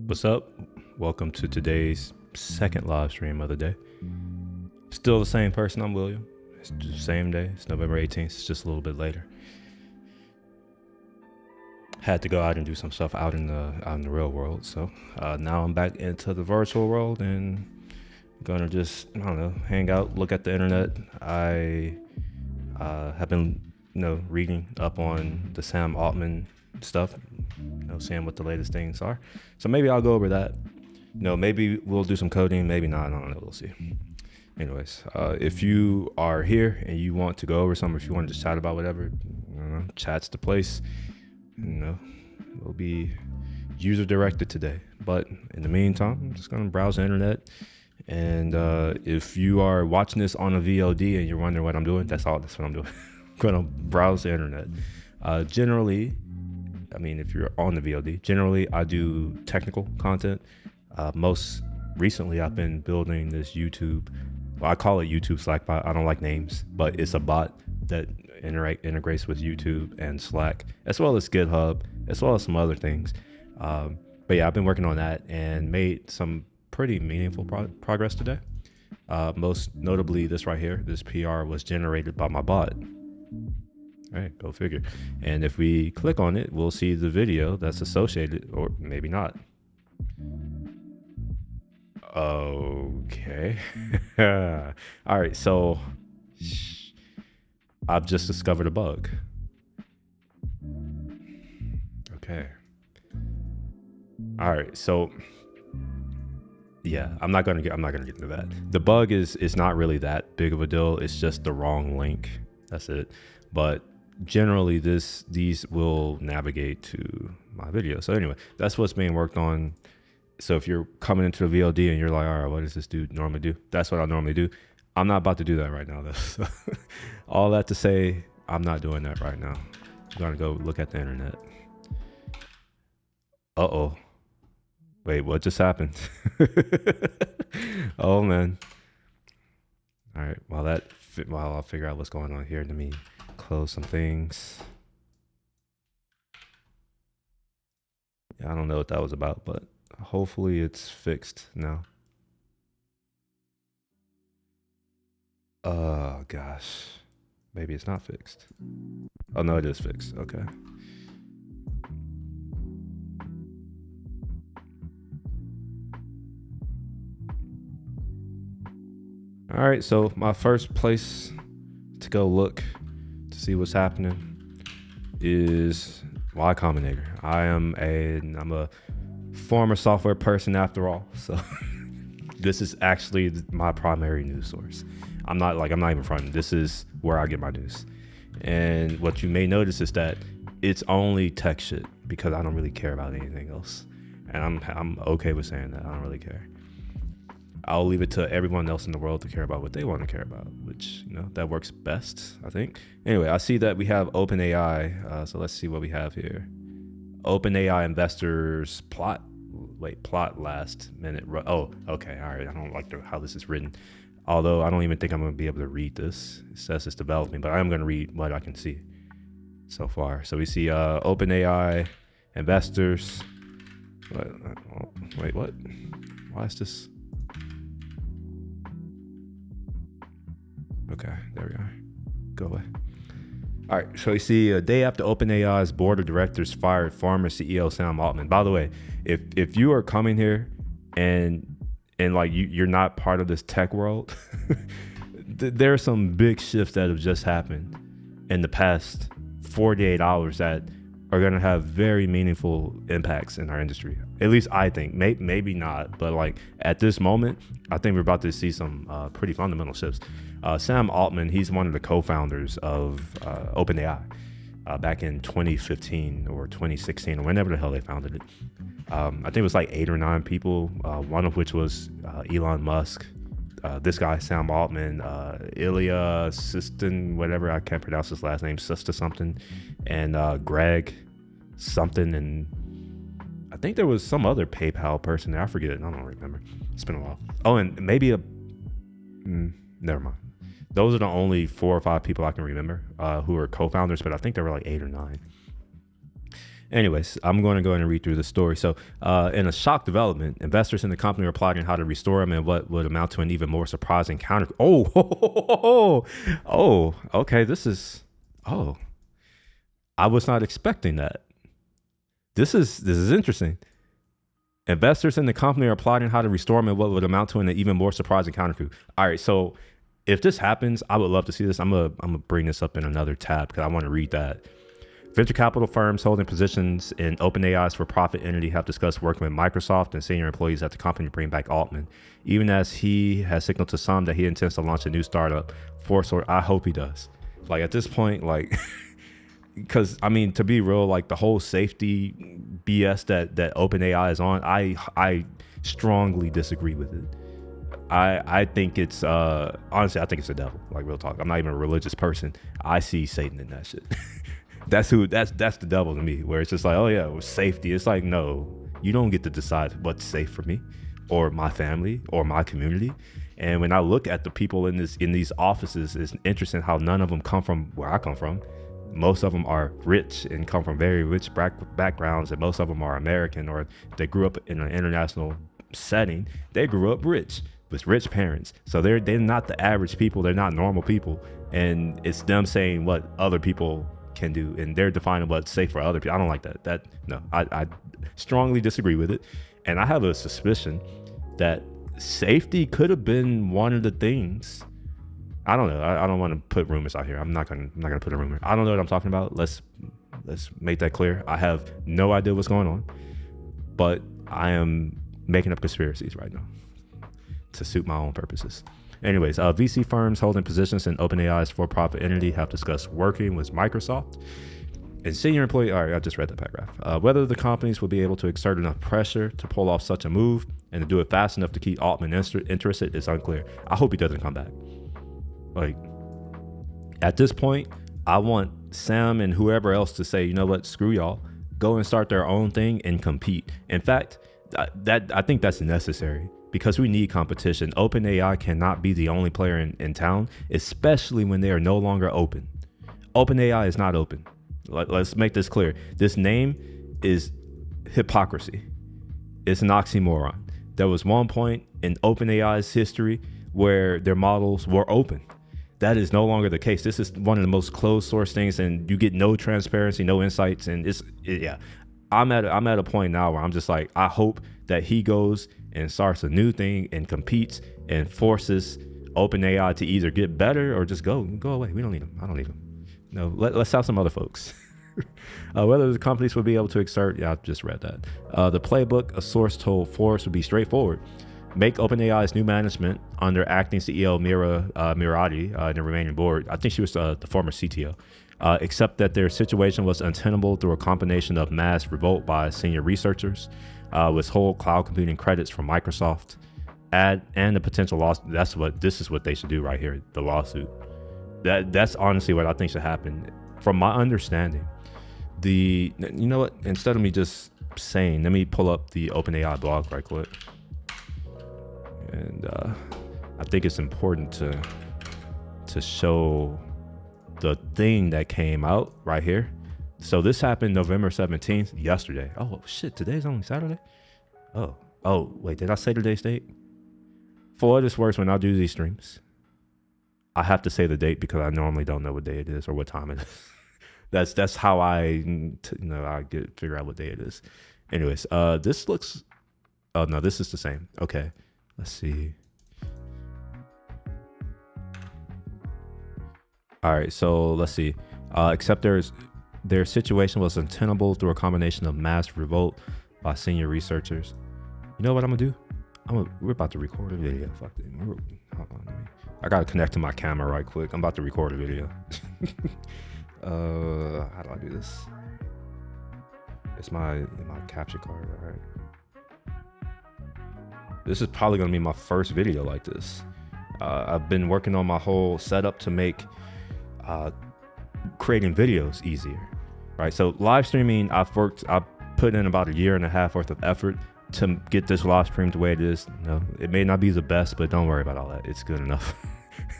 What's up? Welcome to today's second live stream of the day. Still the same person, I'm William. It's the same day, it's November 18th, it's just a little bit later. Had to go out and do some stuff out in the real world, so now I'm back into the virtual world and I'm gonna just, I don't know, hang out, look at the internet. I have been, reading up on the Sam Altman stuff, seeing what the latest things are. So maybe I'll go over that. Maybe we'll do some coding, maybe not, I don't know, we'll see. Anyways, if you are here and you want to go over something, if you want to just chat about whatever, chat's the place. It'll be user directed today. But in the meantime, I'm just gonna browse the internet. And if you are watching this on a VOD and you're wondering what I'm doing, that's what I'm doing. I'm gonna browse the internet. Generally, if you're on the VOD, generally I do technical content. Most recently, I've been building this YouTube. Well, I call it YouTube Slack bot. I don't like names, but it's a bot that integrates with YouTube and Slack, as well as GitHub, as well as some other things. But yeah, I've been working on that and made some pretty meaningful progress today. Most notably, this right here, this PR was generated by my bot. All right, go figure. And if we click on it, we'll see the video that's associated, or maybe not. Okay. All right, so I've just discovered a bug. Okay. All right, so yeah, I'm not gonna get into that. The bug is not really that big of a deal. It's just the wrong link. That's it. But generally these will navigate to my video. So anyway, that's what's being worked on. So if you're coming into the VOD and you're like, all right, what does this dude normally do? That's what I normally do. I'm not about to do that right now though. So all that to say, I'm not doing that right now. I'm gonna go look at the internet. Uh-oh. Wait, what just happened? Oh man. All right, while I'll figure out what's going on here, let me close some things. Yeah, I don't know what that was about, but hopefully it's fixed now. Oh gosh, maybe it's not fixed. Oh no, it is fixed. Okay. All right, so my first place to go look to see what's happening is Y Combinator. I'm a former software person after all, so this is actually my primary news source. I'm not even fronting. This is where I get my news. And what you may notice is that it's only tech shit because I don't really care about anything else. And I'm okay with saying that. I don't really care. I'll leave it to everyone else in the world to care about what they want to care about, which, that works best, I think. Anyway, I see that we have OpenAI. So let's see what we have here. OpenAI investors plot last minute. Oh, okay. All right. I don't like how this is written. Although I don't even think I'm going to be able to read this. It says it's developing, but I am going to read what I can see so far. So we see OpenAI investors. Wait, what? Why is this? Okay, there we are. Go away. All right, so you see a day after OpenAI's board of directors fired former CEO Sam Altman. By the way, if you are coming here and you're not part of this tech world, there are some big shifts that have just happened in the past 48 hours that are going to have very meaningful impacts in our industry. At least I think. Maybe not, but like at this moment, I think we're about to see some pretty fundamental shifts. Sam Altman, he's one of the co-founders of OpenAI back in 2015 or 2016 or whenever the hell they founded it. I think it was like 8 or 9 people, one of which was Elon Musk, this guy, Sam Altman, Ilya Siston, whatever, I can't pronounce his last name, Sista something, and Greg something, and I think there was some other PayPal person there. I forget it. I don't remember. It's been a while. Oh, and maybe never mind. Those are the only 4 or 5 people I can remember who are co-founders, but I think there were like 8 or 9. Anyways, I'm going to go ahead and read through the story. So in a shock development, investors in the company are plotting how to restore him in what would amount to an even more surprising counter. Okay. I was not expecting that. This is interesting. Investors in the company are plotting how to restore him in what would amount to an even more surprising counter coup. All right, so if this happens, I would love to see this. I'm gonna bring this up in another tab because I want to read that. Venture capital firms holding positions in OpenAI's for-profit entity have discussed working with Microsoft and senior employees at the company to bring back Altman, even as he has signaled to some that he intends to launch a new startup. I hope he does. Like at this point, like, because I mean, to be real, like the whole safety BS that OpenAI is on, I strongly disagree with it. I think it's honestly, I think it's the devil. Like real talk. I'm not even a religious person. I see Satan in that shit. That's the devil to me, where it's just like, oh yeah, with safety. It's like, no, you don't get to decide what's safe for me or my family or my community. And when I look at the people in these offices, it's interesting how none of them come from where I come from. Most of them are rich and come from very rich backgrounds, and most of them are American, or they grew up in an international setting. They grew up rich with rich parents. So they're not the average people. They're not normal people. And it's them saying what other people can do, and they're defining what's safe for other people. I don't like that. I strongly disagree with it. And I have a suspicion that safety could have been one of the things. I don't know. I don't want to put rumors out here. I'm not gonna put a rumor. I don't know what I'm talking about. Let's make that clear. I have no idea what's going on, but I am making up conspiracies right now to suit my own purposes. Anyways, VC firms holding positions in OpenAI's for-profit entity have discussed working with Microsoft and senior employee. All right, I just read that paragraph. Whether the companies will be able to exert enough pressure to pull off such a move and to do it fast enough to keep Altman interested is unclear. I hope he doesn't come back. Like, at this point, I want Sam and whoever else to say, you know what, screw y'all, go and start their own thing and compete. In fact, I think that's necessary, because we need competition. OpenAI cannot be the only player in town, especially when they are no longer open. OpenAI is not open. Let's make this clear. This name is hypocrisy. It's an oxymoron. There was one point in OpenAI's history where their models were open. That is no longer the case. This is one of the most closed source things, and you get no transparency, no insights, and I'm at a point now where I'm just like, I hope that he goes and starts a new thing and competes and forces OpenAI to either get better or just go away. We don't need him. I don't need him. No, let's have some other folks. Whether the companies would be able to exert, I just read that. The playbook, a source told Forbes, would be straightforward. Make OpenAI's new management under acting CEO Mira Murati and the remaining board. I think she was the former CTO. Except that their situation was untenable through a combination of mass revolt by senior researchers, withhold cloud computing credits from Microsoft, and the potential loss. This is what they should do right here, the lawsuit. That's honestly what I think should happen. From my understanding, you know what? Instead of me just saying, let me pull up the OpenAI blog right quick. And I think it's important to show the thing that came out right here. So this happened November 17th, yesterday. Oh shit, today's only Saturday? Oh, wait, did I say today's date? For what it's worth, when I do these streams, I have to say the date because I normally don't know what day it is or what time it is. That's how I figure out what day it is. Anyways, this looks, oh no, this is the same. Okay, let's see. All right, so let's see. Except there's Their situation was untenable through a combination of mass revolt by senior researchers. You know what I'm gonna do? We're about to record a video. Fuck it. Hold on, I gotta connect to my camera right quick. I'm about to record a video. How do I do this? It's my capture card, all right. This is probably gonna be my first video like this. I've been working on my whole setup to make creating videos easier, right? So live streaming, I've put in about 1.5 years worth of effort to get this live stream the way it is. No, it may not be the best, but don't worry about all that. It's good enough.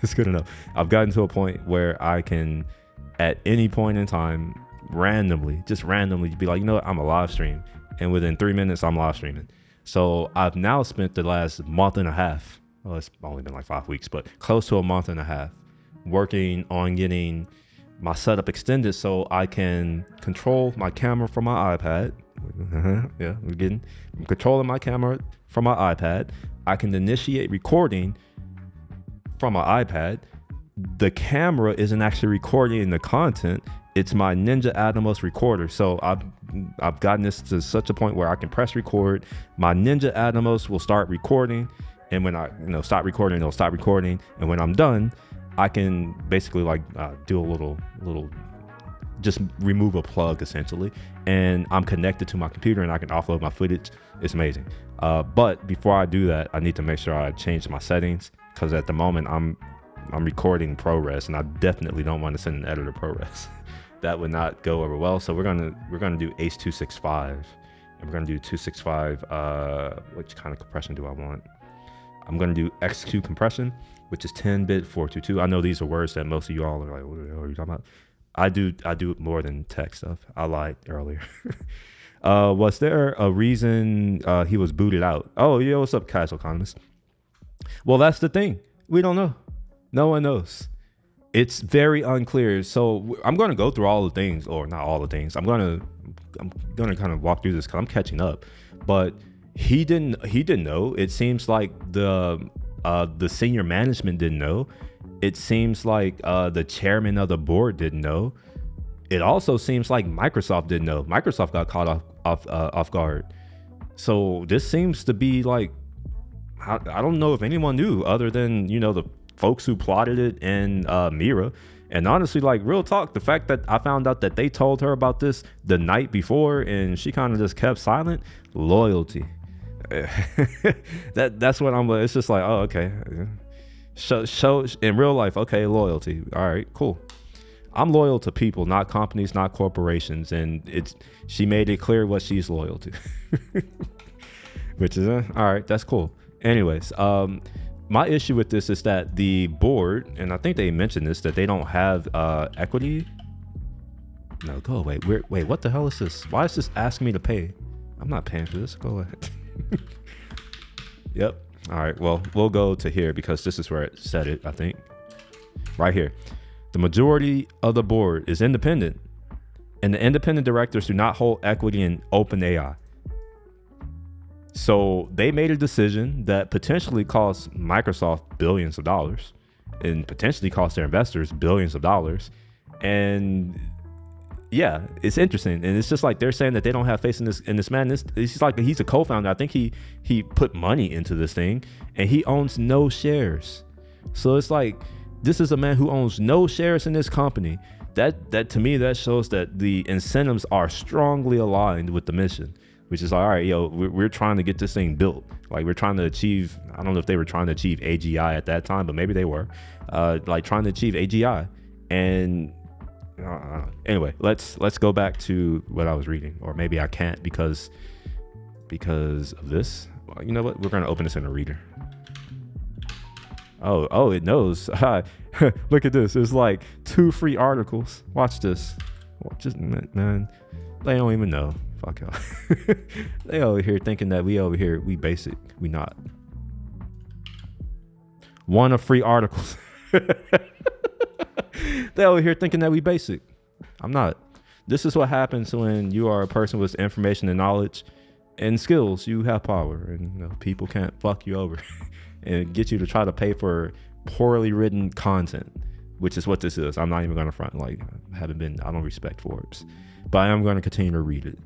It's good enough. I've gotten to a point where I can, at any point in time, randomly be like, you know what, I'm a live stream. And within 3 minutes, I'm live streaming. So I've now spent the last 1.5 months, well, it's only been like 5 weeks, but close to 1.5 months, working on getting my setup extended so I can control my camera from my iPad. Yeah, I'm controlling my camera from my iPad. I can initiate recording from my iPad. The camera isn't actually recording the content. It's my Ninja Atomos recorder. So I've gotten this to such a point where I can press record. My Ninja Atomos will start recording. And when I stop recording, it'll stop recording. And when I'm done, I can basically do a little, just remove a plug essentially. And I'm connected to my computer and I can offload my footage. It's amazing. But before I do that, I need to make sure I change my settings, because at the moment I'm recording ProRes and I definitely don't want to send an editor ProRes. That would not go over well. So we're gonna do ACE 265, and we're gonna do 265. Which kind of compression do I want? I'm gonna do XQ compression, which is 10-bit 422. I know these are words that most of you all are like, what the hell are you talking about? I do more than tech stuff. I lied earlier. Was there a reason he was booted out? Oh yeah, what's up, casual economist? Well, that's the thing. We don't know. No one knows. It's very unclear. So I'm going to go through all the things, or not all the things. I'm going to kind of walk through this because I'm catching up. But he didn't know. It seems like the senior management didn't know. It seems like the chairman of the board didn't know. It also seems like Microsoft didn't know. Microsoft got caught off guard. So this seems to be like, I don't know if anyone knew other than, the folks who plotted it and Mira. And honestly, like, real talk, the fact that I found out that they told her about this the night before and she kind of just kept silent, loyalty. That's what I'm. It's just like, oh, okay. Show in real life, okay, loyalty. All right, cool. I'm loyal to people, not companies, not corporations, and she made it clear what she's loyal to, which is all right. That's cool. Anyways, my issue with this is that the board, and I think they mentioned this, that they don't have equity. No, go away. Wait, what the hell is this? Why is this asking me to pay? I'm not paying for this. Go ahead. Yep. All right. Well, we'll go to here because this is where it said it, I think. Right here. The majority of the board is independent, and the independent directors do not hold equity in OpenAI. So they made a decision that potentially costs Microsoft billions of dollars and potentially costs their investors billions of dollars. And yeah, it's interesting. And it's just like they're saying that they don't have faith in this man. It's like he's a co-founder. I think he put money into this thing and he owns no shares. So it's like, this is a man who owns no shares in this company. That to me, that shows that the incentives are strongly aligned with the mission. Which is like, all right, we're trying to get this thing built. Like we're trying to achieve, I don't know if they were trying to achieve AGI at that time, but maybe they were, like trying to achieve AGI. And anyway, let's go back to what I was reading, or maybe I can't because of this. Well, you know what? We're going to open this in a reader. Oh, it knows. Look at this. It's like 2 free articles. Watch this. Just, man, they don't even know. Fuck y'all. They over here thinking that we basic. We not. 1 of free articles. They over here thinking that we basic. I'm not. This is what happens when you are a person with information and knowledge and skills. You have power, and people can't fuck you over and get you to try to pay for poorly written content. which is what this is. I'm not even going to front. Like, I don't respect Forbes, but I am going to continue to read it.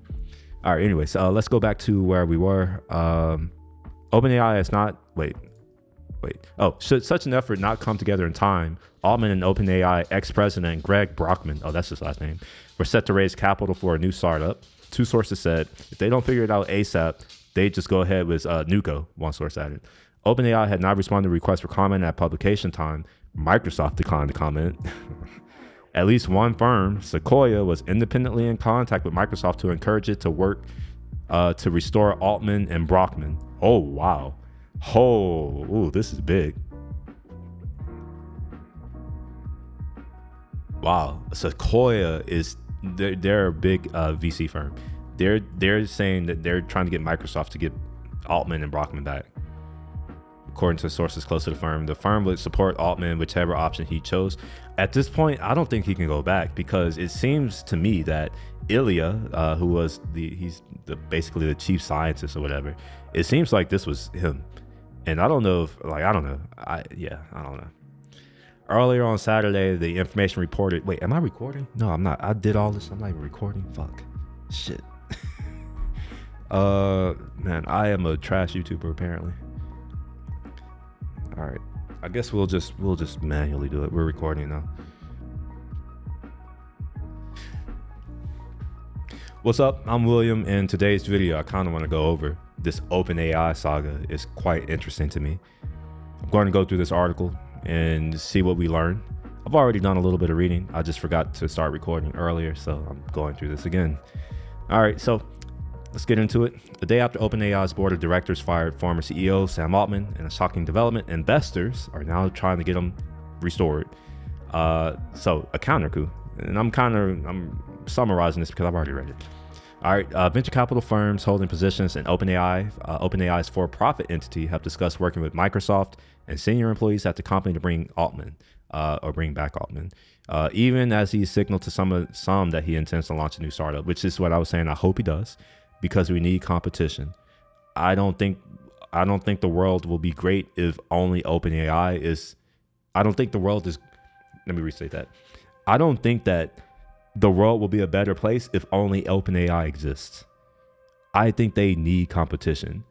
All right, anyways, let's go back to where we were. OpenAI is not, wait. Oh, should such an effort not come together in time, Altman and OpenAI ex-president Greg Brockman, oh, that's his last name, were set to raise capital for a new startup. Two sources said if they don't figure it out ASAP, they just go ahead with Nuco, one source added. OpenAI had not responded to requests for comment at publication time. Microsoft declined to comment. At least one firm, Sequoia, was independently in contact with Microsoft to encourage it to work to restore Altman and Brockman. Oh, wow. Oh, ooh, this is big. Wow, Sequoia is they're a big VC firm. They're saying that they're trying to get Microsoft to get Altman and Brockman back. According to sources close to the firm would support Altman whichever option he chose. At this point, I don't think he can go back because it seems to me that Ilya, who was basically the chief scientist or whatever, it seems like this was him. And I don't know if, like, I don't know. I don't know. Earlier on Saturday, the information reported, wait, am I recording? No, I'm not. I did all this. I'm not even recording. Fuck. Shit. Man, I am a trash YouTuber apparently. All right. I guess we'll just manually do it. We're recording now. What's up? I'm William. In today's video, I kind of want to go over this OpenAI saga. It's quite interesting to me. I'm going to go through this article and see what we learn. I've already done a little bit of reading. I just forgot to start recording earlier, so I'm going through this again. All right, so let's get into it. The day after OpenAI's board of directors fired former CEO Sam Altman in a shocking development, investors are now trying to get him restored. So a counter coup, and I'm summarizing this because I've already read it. All right, venture capital firms holding positions in OpenAI's for-profit entity have discussed working with Microsoft and senior employees at the company to bring back Altman, even as he signaled to some that he intends to launch a new startup, which is what I was saying. I hope he does, because we need competition. I don't think the world will be great if only OpenAI is. I don't think the world is. Let me restate that. I don't think that the world will be a better place if only OpenAI exists. I think they need competition.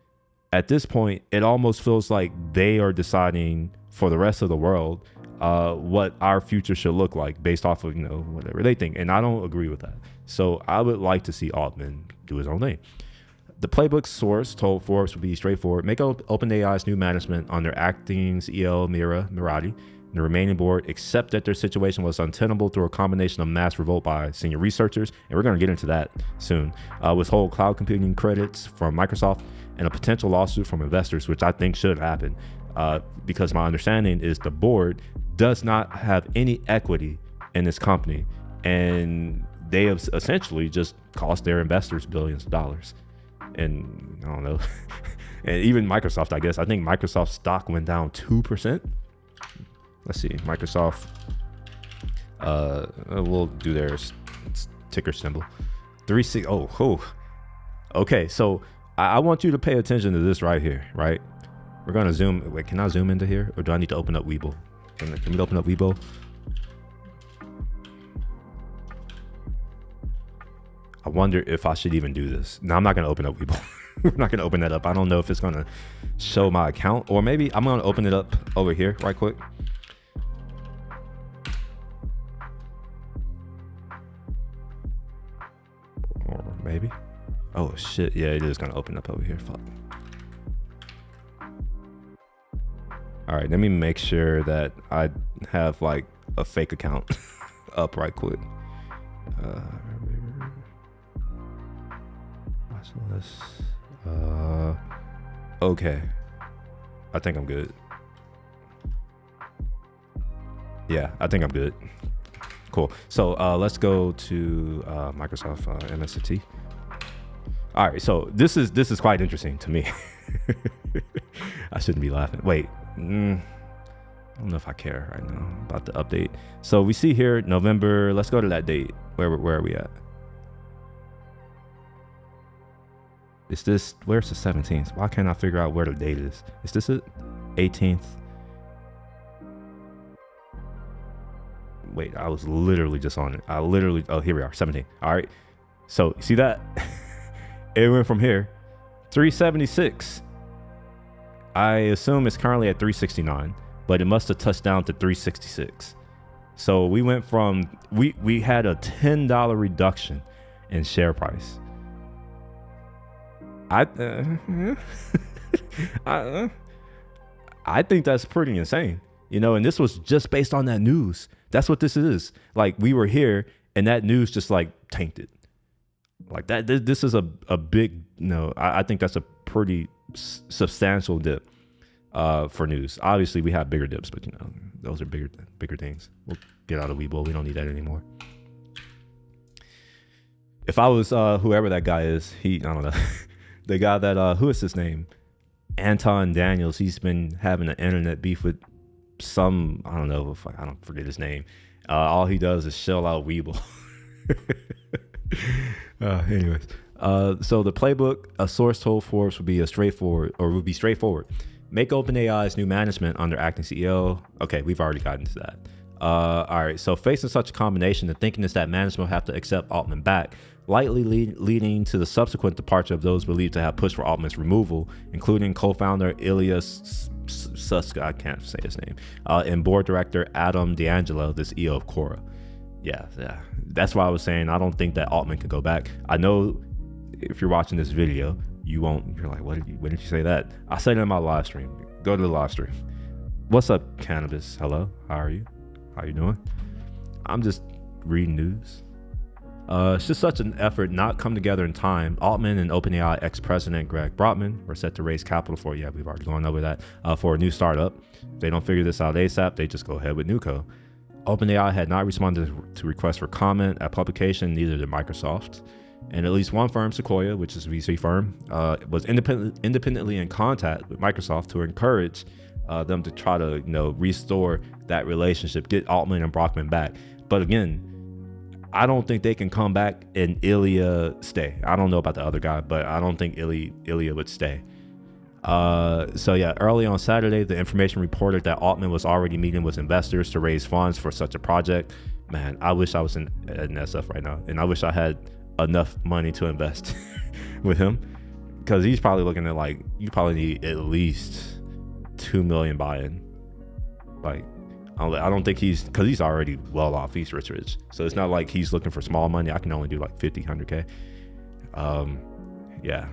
At this point, it almost feels like they are deciding for the rest of the world what our future should look like based off of, whatever they think. And I don't agree with that. So I would like to see Altman do his own thing. The playbook source told Forbes would be straightforward. Make OpenAI's new management under acting CEO Mira Murati and the remaining board accept that their situation was untenable through a combination of mass revolt by senior researchers, and we're going to get into that soon, withhold cloud computing credits from Microsoft, and a potential lawsuit from investors, which I think should happen, because my understanding is the board does not have any equity in this company, and they have essentially just cost their investors billions of dollars. And I don't know, and even Microsoft, I guess. I think Microsoft stock went down 2%. Let's see, Microsoft, we'll do their ticker symbol. 36, okay, so I want you to pay attention to this right here, right? We're gonna zoom, wait, can I zoom into here? Or do I need to open up Weibo? Can we open up Weibo? I wonder if I should even do this. No, I'm not gonna open up Weibo. We're not gonna open that up. I don't know if it's gonna show my account, or maybe I'm gonna open it up over here right quick. Or maybe. Oh shit, yeah, it is gonna open up over here. Fuck. All right, let me make sure that I have like a fake account up right quick. Okay, I think I'm good. Yeah, I think I'm good. Cool. So let's go to Microsoft MST. All right, so this is quite interesting to me. I shouldn't be laughing. Wait, I don't know if I care right now about the update. So we see here November. Let's go to that date. Where are we at? Is this, where's the 17th? Why can't I figure out where the date is? Is this it? 18th? Wait, I was literally just on it. Oh, here we are, 17. All right. So see that? It went from here, 376. I assume it's currently at 369, but it must have touched down to 366. So we went from, we had a $10 reduction in share price. I think that's pretty insane, you know, and this was just based on that news. That's what this is. Like, we were here and that news just like tanked it. Like that, this is a big, I think that's a pretty substantial dip for news. Obviously we have bigger dips, but you know, those are bigger things. We'll get out of Webull. We don't need that anymore. If I was whoever that guy is, I don't know. The guy that, who is his name? Anton Daniels. He's been having an internet beef with some, I don't know, I don't forget his name. All he does is shell out Webull. Anyways, so the playbook, a source told Forbes would be straightforward. Make OpenAI's new management under acting CEO. Okay, we've already gotten to that. All right, so facing such a combination, the thinking is that management will have to accept Altman back, likely leading to the subsequent departure of those believed to have pushed for Altman's removal, including co-founder Ilya Suska, I can't say his name, and board director Adam D'Angelo, the CEO of Quora. Yeah, that's why I was saying I don't think that Altman could go back. I know if you're watching this video, you won't. You're like, when did you say that? I said it in my live stream. Go to the live stream. What's up, Cannabis? Hello, how are you? How you doing? I'm just reading news. It's just such an effort not come together in time. Altman and OpenAI ex-president Greg Brockman were set to raise capital for, we've already gone over that, for a new startup. If they don't figure this out ASAP, they just go ahead with Nuco. OpenAI had not responded to requests for comment at publication, neither did Microsoft. And at least one firm, Sequoia, which is a VC firm, was independently in contact with Microsoft to encourage them to try to, restore that relationship, get Altman and Brockman back. But again, I don't think they can come back and Ilya stay. I don't know about the other guy, but I don't think Ilya would stay. So yeah, early on Saturday, the information reported that Altman was already meeting with investors to raise funds for such a project. Man, I wish I was in SF right now, and I wish I had enough money to invest with him, because he's probably looking at like, you probably need at least 2 million buy-in. Like, I don't think because he's already well off. He's rich. So it's not like he's looking for small money. I can only do like 50, 100K. Yeah,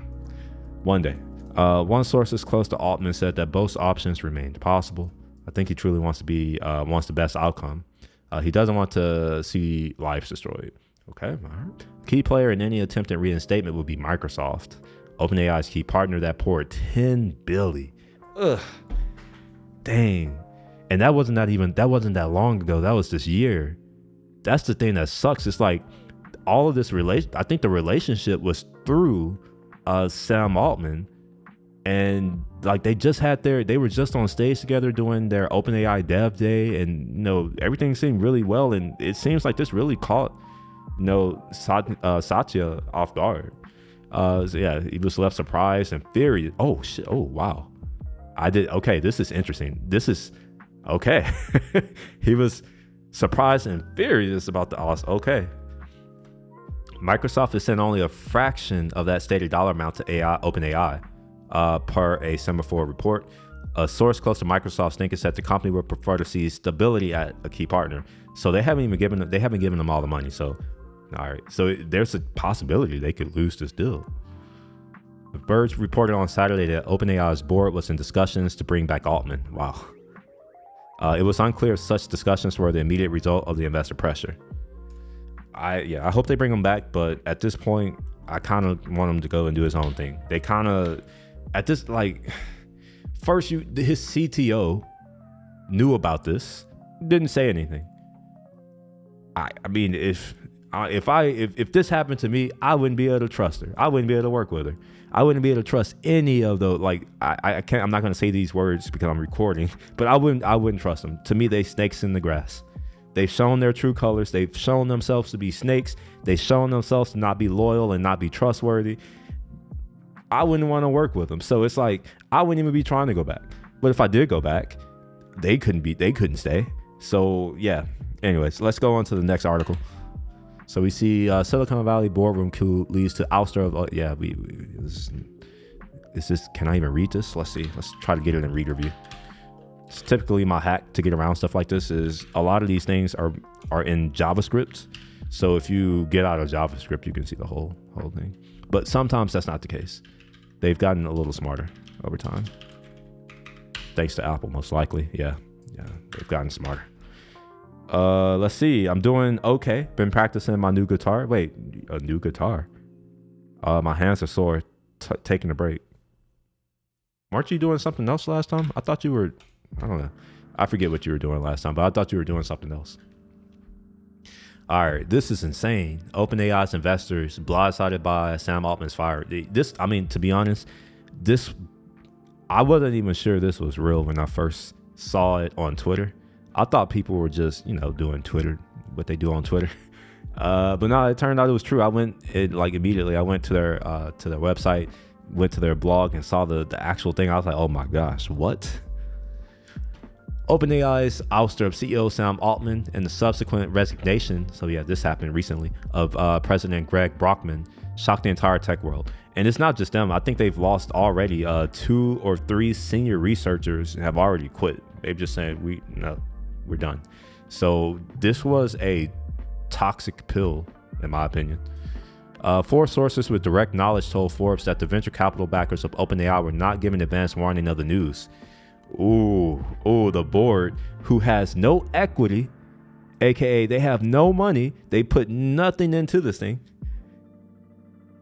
one day. One source is close to Altman said that both options remained possible. I think he truly wants the best outcome. He doesn't want to see lives destroyed. Okay, all right. Key player in any attempted reinstatement would be Microsoft, OpenAI's key partner that poured $10 billion. Ugh, dang. And that wasn't that long ago. That was this year. That's the thing that sucks. It's like all of this I think the relationship was through Sam Altman. And like they were just on stage together doing their OpenAI Dev Day, and everything seemed really well. And it seems like this really caught Satya off guard. So yeah, he was left surprised and furious. Oh shit! Oh wow! Okay, this is interesting. This is okay. He was surprised and furious about the odds. Okay. Microsoft has sent only a fraction of that stated dollar amount to OpenAI. Per a Semaphore report, a source close to Microsoft's thinking said the company would prefer to see stability at a key partner. So they haven't given them all the money. So, all right. So there's a possibility they could lose this deal. The Verge reported on Saturday that OpenAI's board was in discussions to bring back Altman. Wow. It was unclear if such discussions were the immediate result of the investor pressure. I hope they bring him back, but at this point, I kind of want him to go and do his own thing. They kind of, at this, like, first his CTO knew about this, didn't say anything. I mean, if this happened to me, I wouldn't be able to trust her. I wouldn't be able to work with her. I wouldn't be able to trust any of the, like, I can't, I'm not going to say these words because I'm recording, but I wouldn't trust them. To me, they snakes in the grass. They've shown their true colors. They've shown themselves to be snakes. They've shown themselves to not be loyal and not be trustworthy. I wouldn't want to work with them. So it's like, I wouldn't even be trying to go back. But if I did go back, they couldn't stay. So yeah, Anyways, let's go on to the next article. So we see Silicon Valley boardroom coup leads to ouster of. Is this? Can I even read this? Let's see. Let's try to get it in reader view. It's typically my hack to get around stuff like this is a lot of these things are in JavaScript. So if you get out of JavaScript, you can see the whole thing. But sometimes that's not the case. They've gotten a little smarter over time. Thanks to Apple, most likely. Yeah, they've gotten smarter. Let's see. I'm doing okay. Been practicing my new guitar. Wait, a new guitar? My hands are sore. Taking a break. Weren't you doing something else last time? I thought you were. I don't know. I forget what you were doing last time, but I thought you were doing something else. All right, this is insane. OpenAI's investors blindsided by Sam Altman's fire. To be honest, I wasn't even sure this was real when I first saw it on Twitter. I thought people were just, doing Twitter, what they do on Twitter. But no, it turned out it was true. Immediately. I went to their website, went to their blog, and saw the actual thing. I was like, oh my gosh, what? OpenAI's ouster of CEO Sam Altman and the subsequent resignation, so yeah, this happened recently, of President Greg Brockman shocked the entire tech world. And it's not just them. I think they've lost already 2 or 3 senior researchers have already quit. They've just said, we're done. So this was a toxic pill, in my opinion. 4 sources with direct knowledge told Forbes that the venture capital backers of OpenAI were not given advance warning of the news. The board, who has no equity, aka they have no money, they put nothing into this thing.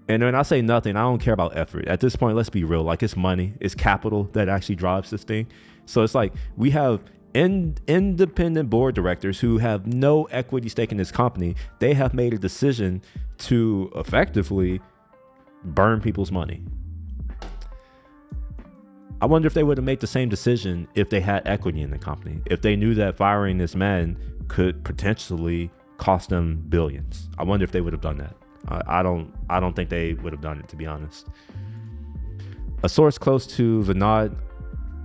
And when I say nothing, I don't care about effort. At this point, let's be real, like it's money, it's capital that actually drives this thing. So it's like we have independent board directors who have no equity stake in this company. They have made a decision to effectively burn people's money. I wonder if they would have made the same decision if they had equity in the company, if they knew that firing this man could potentially cost them billions. I wonder if they would have done that. I don't think they would have done it, to be honest. A source close to Vinod,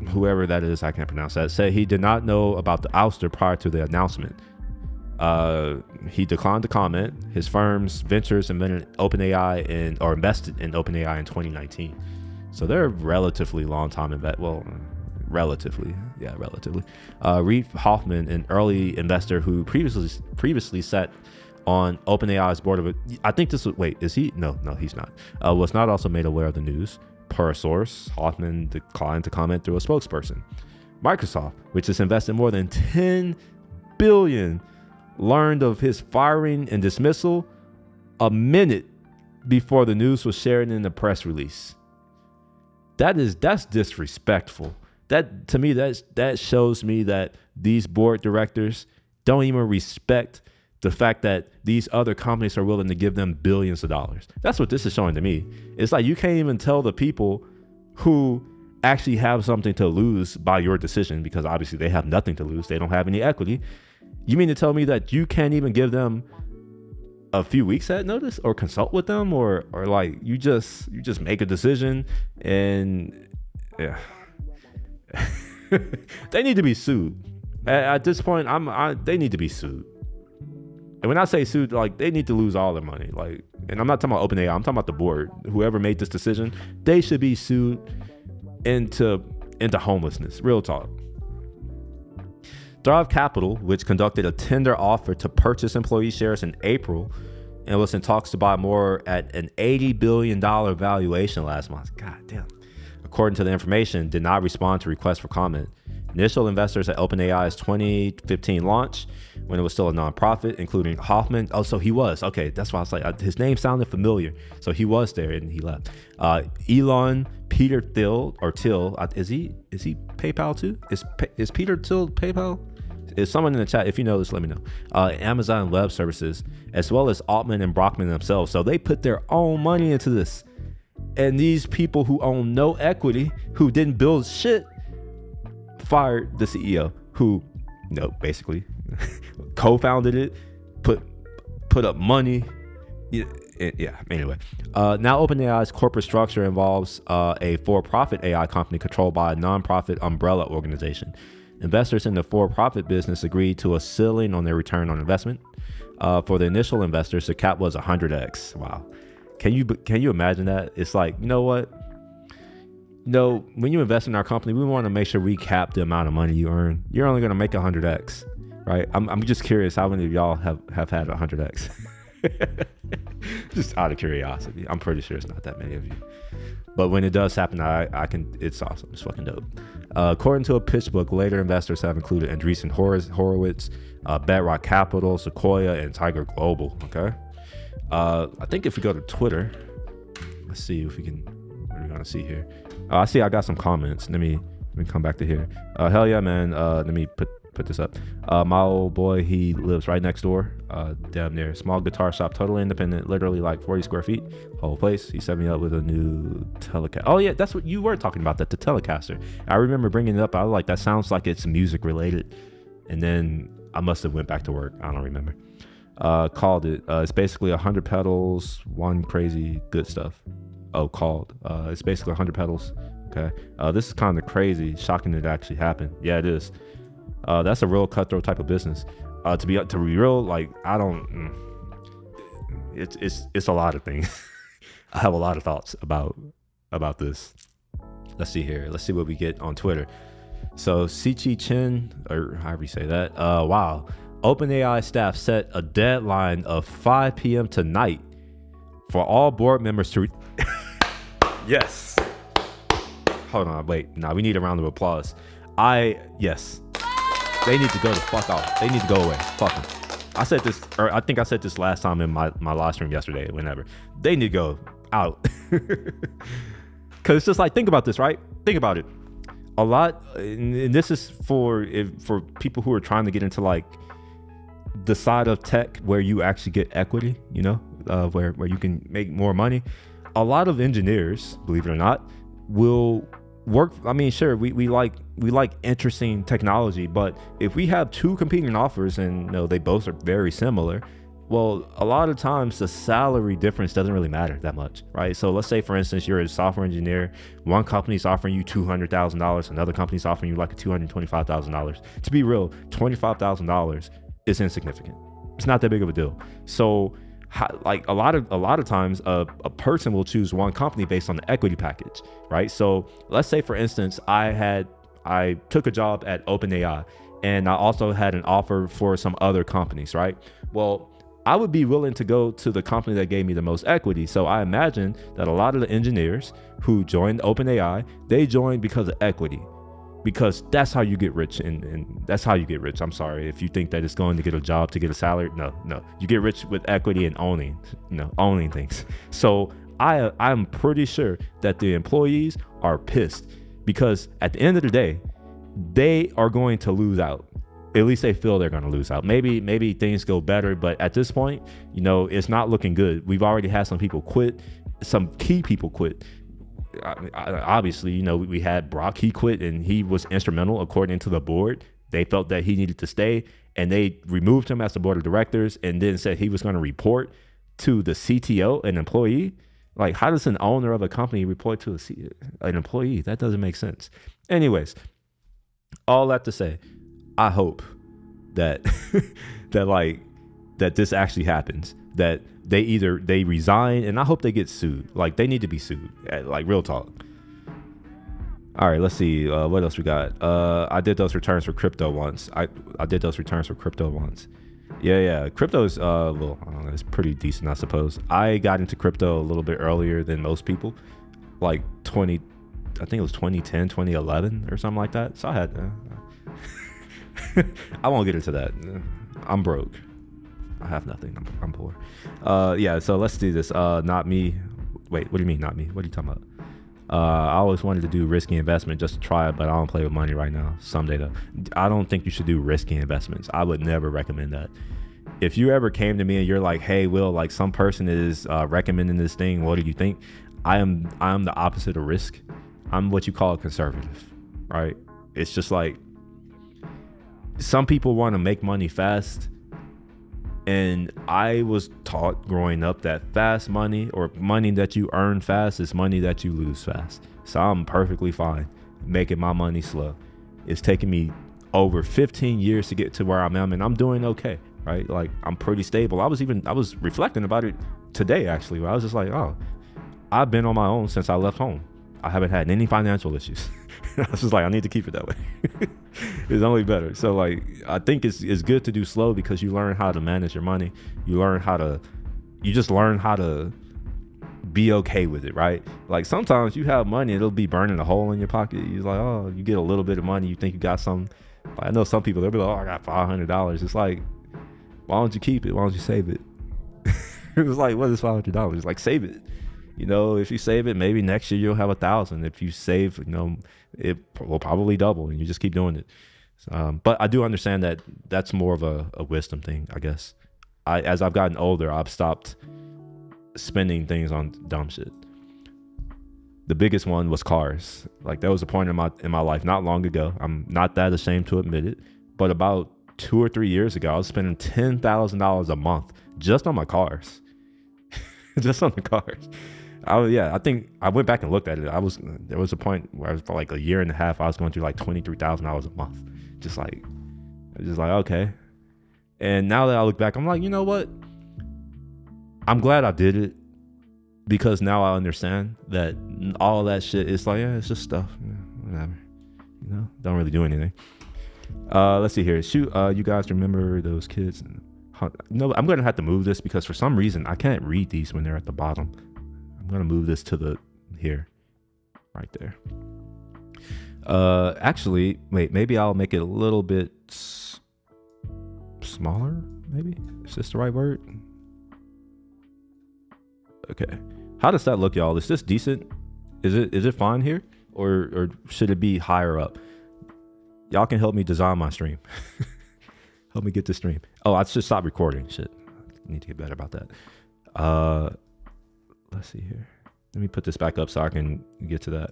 whoever that is, I can't pronounce that, said he did not know about the ouster prior to the announcement. He declined to comment. His firm's ventures invested in OpenAI in 2019. So they're a relatively long time relatively. Reid Hoffman, an early investor who previously sat on OpenAI's board of it. I think this was, is he? No, he's not. Was not also made aware of the news. Per source, Hoffman declined to comment through a spokesperson. Microsoft, which has invested more than $10 billion, learned of his firing and dismissal a minute before the news was shared in the press release. That's disrespectful. That, to me, that shows me that these board directors don't even respect the fact that these other companies are willing to give them billions of dollars. That's what this is showing to me. It's like you can't even tell the people who actually have something to lose by your decision, because obviously they have nothing to lose. They don't have any equity. You mean to tell me that you can't even give them a few weeks at notice or consult with them, or like you just make a decision and yeah. They need to be sued. At this point, they need to be sued. And when I say sued, like they need to lose all their money. Like, and I'm not talking about OpenAI, I'm talking about the board. Whoever made this decision, they should be sued into homelessness. Real talk. Thrive Capital, which conducted a tender offer to purchase employee shares in April and was in talks to buy more at an $80 billion valuation last month. God damn. According to the information, did not respond to requests for comment. Initial investors at OpenAI's 2015 launch, when it was still a nonprofit, including Hoffman. Oh, so he was. Okay, that's why I was like, his name sounded familiar. So he was there and he left. Elon, Peter Thiel, is he PayPal too? Is Peter Thiel PayPal? Is someone in the chat, if you know this, let me know. Amazon Web Services, as well as Altman and Brockman themselves. So they put their own money into this. And these people who own no equity, who didn't build shit, fired the CEO, who, basically co-founded it, put up money. Yeah. Anyway, now OpenAI's corporate structure involves a for-profit AI company controlled by a non-profit umbrella organization. Investors in the for-profit business agreed to a ceiling on their return on investment. For the initial investors, the cap was 100x. Wow. Can you imagine that? It's like, you know what? No, when you invest in our company, we want to make sure we cap the amount of money you earn. You're only going to make 100x, right? I'm just curious how many of y'all have had 100x. Just out of curiosity. I'm pretty sure it's not that many of you. But when it does happen, it's awesome. It's fucking dope. According to a pitch book, later investors have included Andreessen Horowitz, Bedrock Capital, Sequoia, and Tiger Global. Okay. I think if we go to Twitter, let's see if we can, what are we going to see here? I see I got some comments. Let me come back to here. Hell yeah, man. Let me put this up. My old boy, he lives right next door, damn near. Small guitar shop, totally independent, literally like 40 square feet, whole place. He set me up with a new Telecaster. Oh yeah, that's what you were talking about, the Telecaster. I remember bringing it up. I was like, that sounds like it's music related. And then I must have went back to work. I don't remember. Called it. It's basically 100 pedals, one crazy good stuff. It's basically 100 pedals. Okay. This is kind of crazy, shocking that it actually happened. Yeah, it is. That's a real cutthroat type of business. To be real, like I don't. It's a lot of things. I have a lot of thoughts about this. Let's see here. Let's see what we get on Twitter. So Sichi Chen, or however you say that. Wow. OpenAI staff set a deadline of 5 p.m. tonight for all board members to. Yes. Hold on, wait. Nah, we need a round of applause. Yes. They need to go the fuck off. They need to go away. Fuck them. I said this, or I think I said this last time in my live stream yesterday, whenever. They need to go out. Because it's just like, think about this, right? Think about it. A lot, and this is for people who are trying to get into like the side of tech where you actually get equity, you know, where you can make more money. A lot of engineers, believe it or not, will work. I mean, sure, we like interesting technology, but if we have two competing offers and you know they both are very similar, well, a lot of times the salary difference doesn't really matter that much, right? So let's say, for instance, you're a software engineer. One company's offering you $200,000, another company's offering you like $225,000. To be real, $25,000 is insignificant. It's not that big of a deal. So like a lot of times a person will choose one company based on the equity package, right? So let's say, for instance, I took a job at OpenAI and I also had an offer for some other companies, right? Well, I would be willing to go to the company that gave me the most equity. So I imagine that a lot of the engineers who joined OpenAI, they joined because of equity, because that's how you get rich. And that's how you get rich. I'm sorry if you think that it's going to get a job to get a salary. No, you get rich with equity and owning things. So I'm pretty sure that the employees are pissed because at the end of the day, they are going to lose out. At least they feel they're going to lose out. Maybe things go better, but at this point, you know, it's not looking good. We've already had some people quit, some key people quit. Obviously, you know, we had Brock, he quit and he was instrumental according to the board. They felt that he needed to stay and they removed him as the board of directors and then said he was going to report to the CTO, an employee. Like, how does an owner of a company report to an employee? That doesn't make sense. Anyways, all that to say, I hope that that this actually happens, that they resign, and I hope they get sued. Like, they need to be sued, like real talk. All right, let's see what else we got. I did those returns for crypto once. I did those returns for crypto once. Yeah, crypto's well, I don't know, it's pretty decent, I suppose. I got into crypto a little bit earlier than most people, like I think it was 2010, 2011 or something like that. So I had I won't get into that. I'm broke. I have nothing. I'm poor. Yeah, so let's do this. Not me. Wait, what do you mean not me? What are you talking about? I always wanted to do risky investment just to try it, but I don't play with money right now. Someday though. I don't think you should do risky investments. I would never recommend that. If you ever came to me and you're like, hey, Will, like some person is recommending this thing, what do you think? I am the opposite of risk. I'm what you call a conservative, right? It's just like, some people want to make money fast, and I was taught growing up that fast money, or money that you earn fast, is money that you lose fast. So I'm perfectly fine making my money slow. It's taken me over 15 years to get to where I'm at, and I'm doing okay, right? Like, I'm pretty stable. I was reflecting about it today, actually, where I was just like, oh, I've been on my own since I left home. I haven't had any financial issues. I was just like, I need to keep it that way. It's only better. So like, I think it's good to do slow, because you learn how to manage your money. You just learn how to be okay with it, right? Like, sometimes you have money, it'll be burning a hole in your pocket. You're like, oh, you get a little bit of money, you think you got some. I know some people, they'll be like, oh, I got $500. It's like, why don't you keep it? Why don't you save it? It's like, what is $500? It's like, save it. You know, if you save it, maybe next year you'll have 1,000. If you save, you know, it will probably double, and you just keep doing it. But I do understand that that's more of a wisdom thing, I guess. As I've gotten older, I've stopped spending things on dumb shit. The biggest one was cars. Like, there was a point in my life not long ago. I'm not that ashamed to admit it, but about 2 or 3 years ago, I was spending $10,000 a month just on my cars. Just on the cars. I think I went back and looked at it. There was a point where for like a year and a half, I was going through like $23,000 a month. Just like, okay. And now that I look back, I'm like, you know what? I'm glad I did it, because now I understand that all that shit is like, yeah, it's just stuff. Yeah, whatever. You know, don't really do anything. Let's see here. Shoot, you guys remember those kids? No, I'm going to have to move this, because for some reason I can't read these when they're at the bottom. I'm going to move this to here, right there. Actually, wait, maybe I'll make it a little bit smaller. Maybe is this the right word? Okay. How does that look, y'all? Is this decent? Is it fine here, or should it be higher up? Y'all can help me design my stream. Help me get the stream. Oh, I should stop recording. Shit. I need to get better about that. Let's see here. Let me put this back up so I can get to that.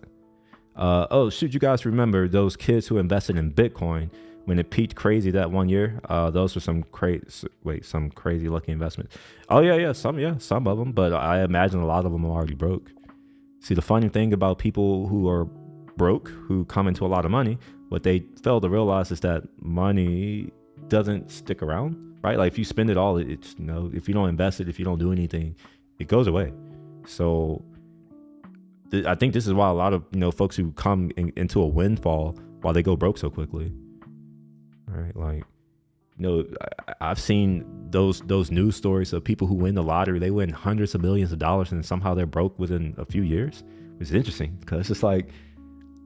Oh, shoot, you guys remember those kids who invested in Bitcoin when it peaked crazy that one year? Those were some crazy lucky investments. Oh, yeah, some of them, but I imagine a lot of them are already broke. See, the funny thing about people who are broke, who come into a lot of money, what they fail to realize is that money doesn't stick around, right? Like, if you spend it all, it's, you know, if you don't invest it, if you don't do anything, it goes away. So I think this is why a lot of, you know, folks who come into a windfall, why they go broke so quickly, right? Like, you know, I've seen those news stories of people who win the lottery. They win hundreds of millions of dollars, and somehow they're broke within a few years. It's interesting, because it's just like,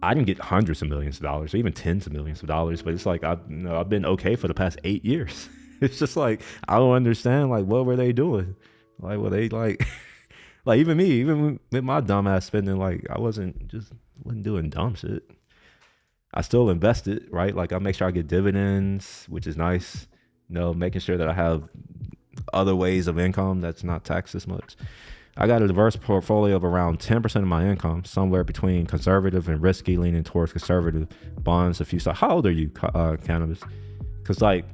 I didn't get hundreds of millions of dollars, or even tens of millions of dollars, but it's like, I've been okay for the past 8 years. It's just like, I don't understand, like, what were they doing? Like, were they like, like, even me, even with my dumb ass spending, like, I wasn't doing dumb shit. I still invested, right? Like, I make sure I get dividends, which is nice. You know, making sure that I have other ways of income that's not taxed as much. I got a diverse portfolio of around 10% of my income, somewhere between conservative and risky, leaning towards conservative bonds. A few stocks. How old are you, Cannabis? Because, like,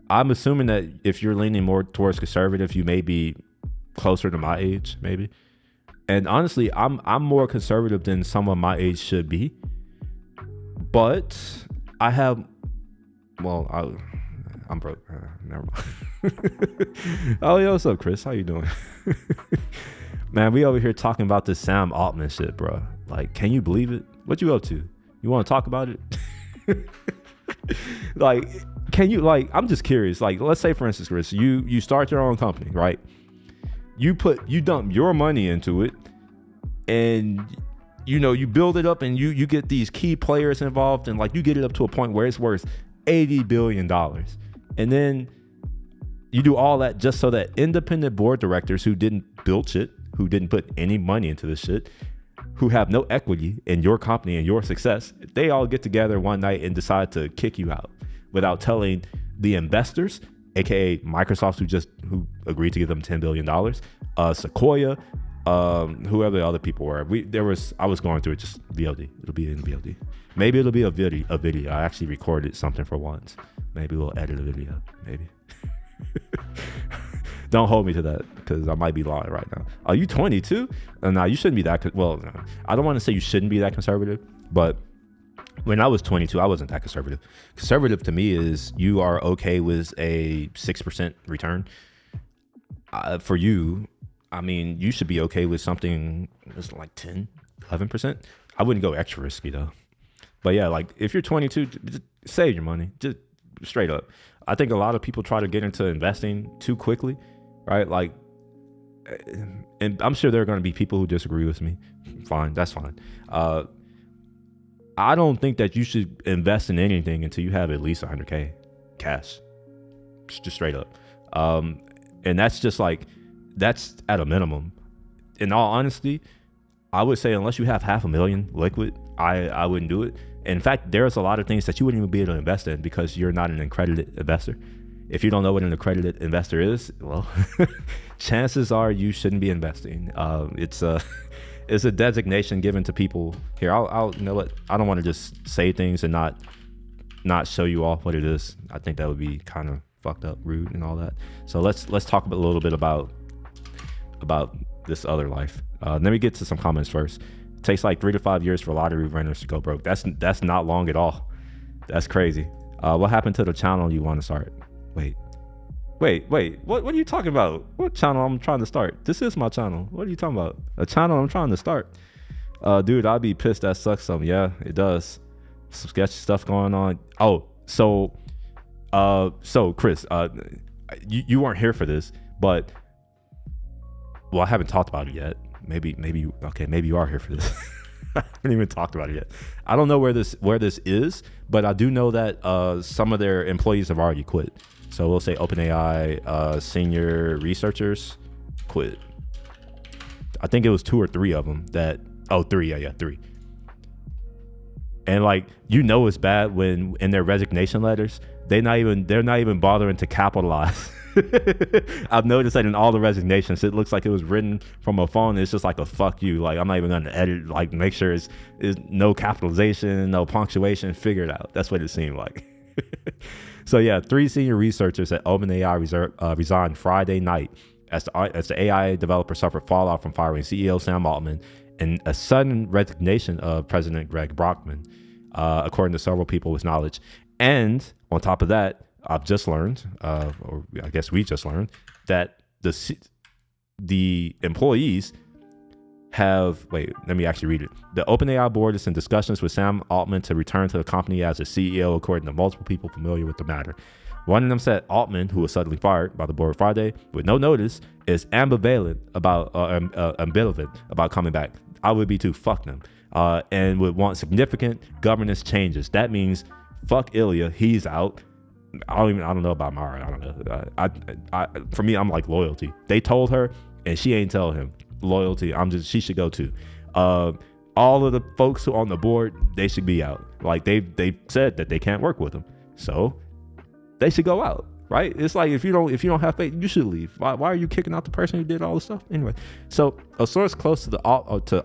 I'm assuming that if you're leaning more towards conservative, you may be closer to my age, maybe. And honestly, I'm more conservative than someone my age should be. But I have, well, I'm broke. Never mind. Oh, yo, what's up, Chris? How you doing? Man, we over here talking about this Sam Altman shit, bro. Like, can you believe it? What you up to? You want to talk about it? Like, can you, like, I'm just curious. Like, let's say, for instance, Chris, you start your own company, right? You dump your money into it, and you know, you build it up, and you get these key players involved, and like, you get it up to a point where it's worth $80 billion. And then you do all that just so that independent board directors who didn't build shit, who didn't put any money into this shit, who have no equity in your company and your success, they all get together one night and decide to kick you out without telling the investors, aka Microsoft, who agreed to give them $10 billion, Sequoia, whoever the other people were. I was going through it, just VOD. It'll be in VOD. Maybe it'll be a video. I actually recorded something for once. Maybe we'll edit a video. Maybe. Don't hold me to that, because I might be lying right now. Are you 22? No, you shouldn't be that. Well, I don't want to say you shouldn't be that conservative, but When I was 22, I wasn't that conservative. Conservative to me is you are okay with a 6% return. For you, I mean, you should be okay with something that's like 10, 11%. I wouldn't go extra risky though. But yeah, like if you're 22, just save your money, just straight up. I think a lot of people try to get into investing too quickly, right? Like, and I'm sure there are going to be people who disagree with me. Fine, that's fine. I don't think that you should invest in anything until you have at least 100K cash, just straight up. And that's just like, that's at a minimum. In all honesty, I would say unless you have $500,000 liquid, I wouldn't do it. In fact, there's a lot of things that you wouldn't even be able to invest in because you're not an accredited investor. If you don't know what an accredited investor is, well, chances are you shouldn't be investing. It's a designation given to people. Here, I'll you know what? I don't want to just say things and not show you all what it is. I think that would be kind of fucked up, rude, and all that. So let's talk a little bit about this other life. Let me get to some comments first. It takes like 3 to 5 years for lottery winners to go broke. That's not long at all. That's crazy. What happened to the channel you want to start? Wait. What are you talking about? What channel I'm trying to start? This is my channel. What are you talking about? A channel I'm trying to start. Dude, I'd be pissed. That sucks some. Yeah, it does. Some sketchy stuff going on. Oh, so Chris, you weren't here for this, but well, I haven't talked about it yet. Maybe you are here for this. I haven't even talked about it yet. I don't know where this is, but I do know that some of their employees have already quit. So we'll say OpenAI senior researchers quit. I think it was 2 or 3 of them that. Oh, 3. Yeah, 3. And like, it's bad when in their resignation letters they're not even bothering to capitalize. I've noticed that in all the resignations, it looks like it was written from a phone. It's just like a fuck you. Like, I'm not even gonna edit. Like, make sure it's no capitalization, no punctuation. Figure it out. That's what it seemed like. So yeah, 3 senior researchers at OpenAI resigned Friday night as the AI developer suffered fallout from firing CEO Sam Altman and a sudden resignation of President Greg Brockman, according to several people with knowledge. And on top of that, I've just learned, or I guess we just learned, that the employees have, let me actually read it. The OpenAI board is in discussions with Sam Altman to return to the company as a CEO, according to multiple people familiar with the matter. One of them said Altman, who was suddenly fired by the board Friday with no notice, is ambivalent about coming back. I would be too, fuck them, and would want significant governance changes. That means fuck Ilya, he's out. I don't know about Mara. I don't know. For me, I'm like loyalty. They told her, and she ain't tell him. Loyalty. She should go too. All of the folks who are on the board, they should be out. Like they said that they can't work with them, so they should go out. Right? It's like if you don't have faith, you should leave. Why are you kicking out the person who did all the stuff? Anyway, so a source close to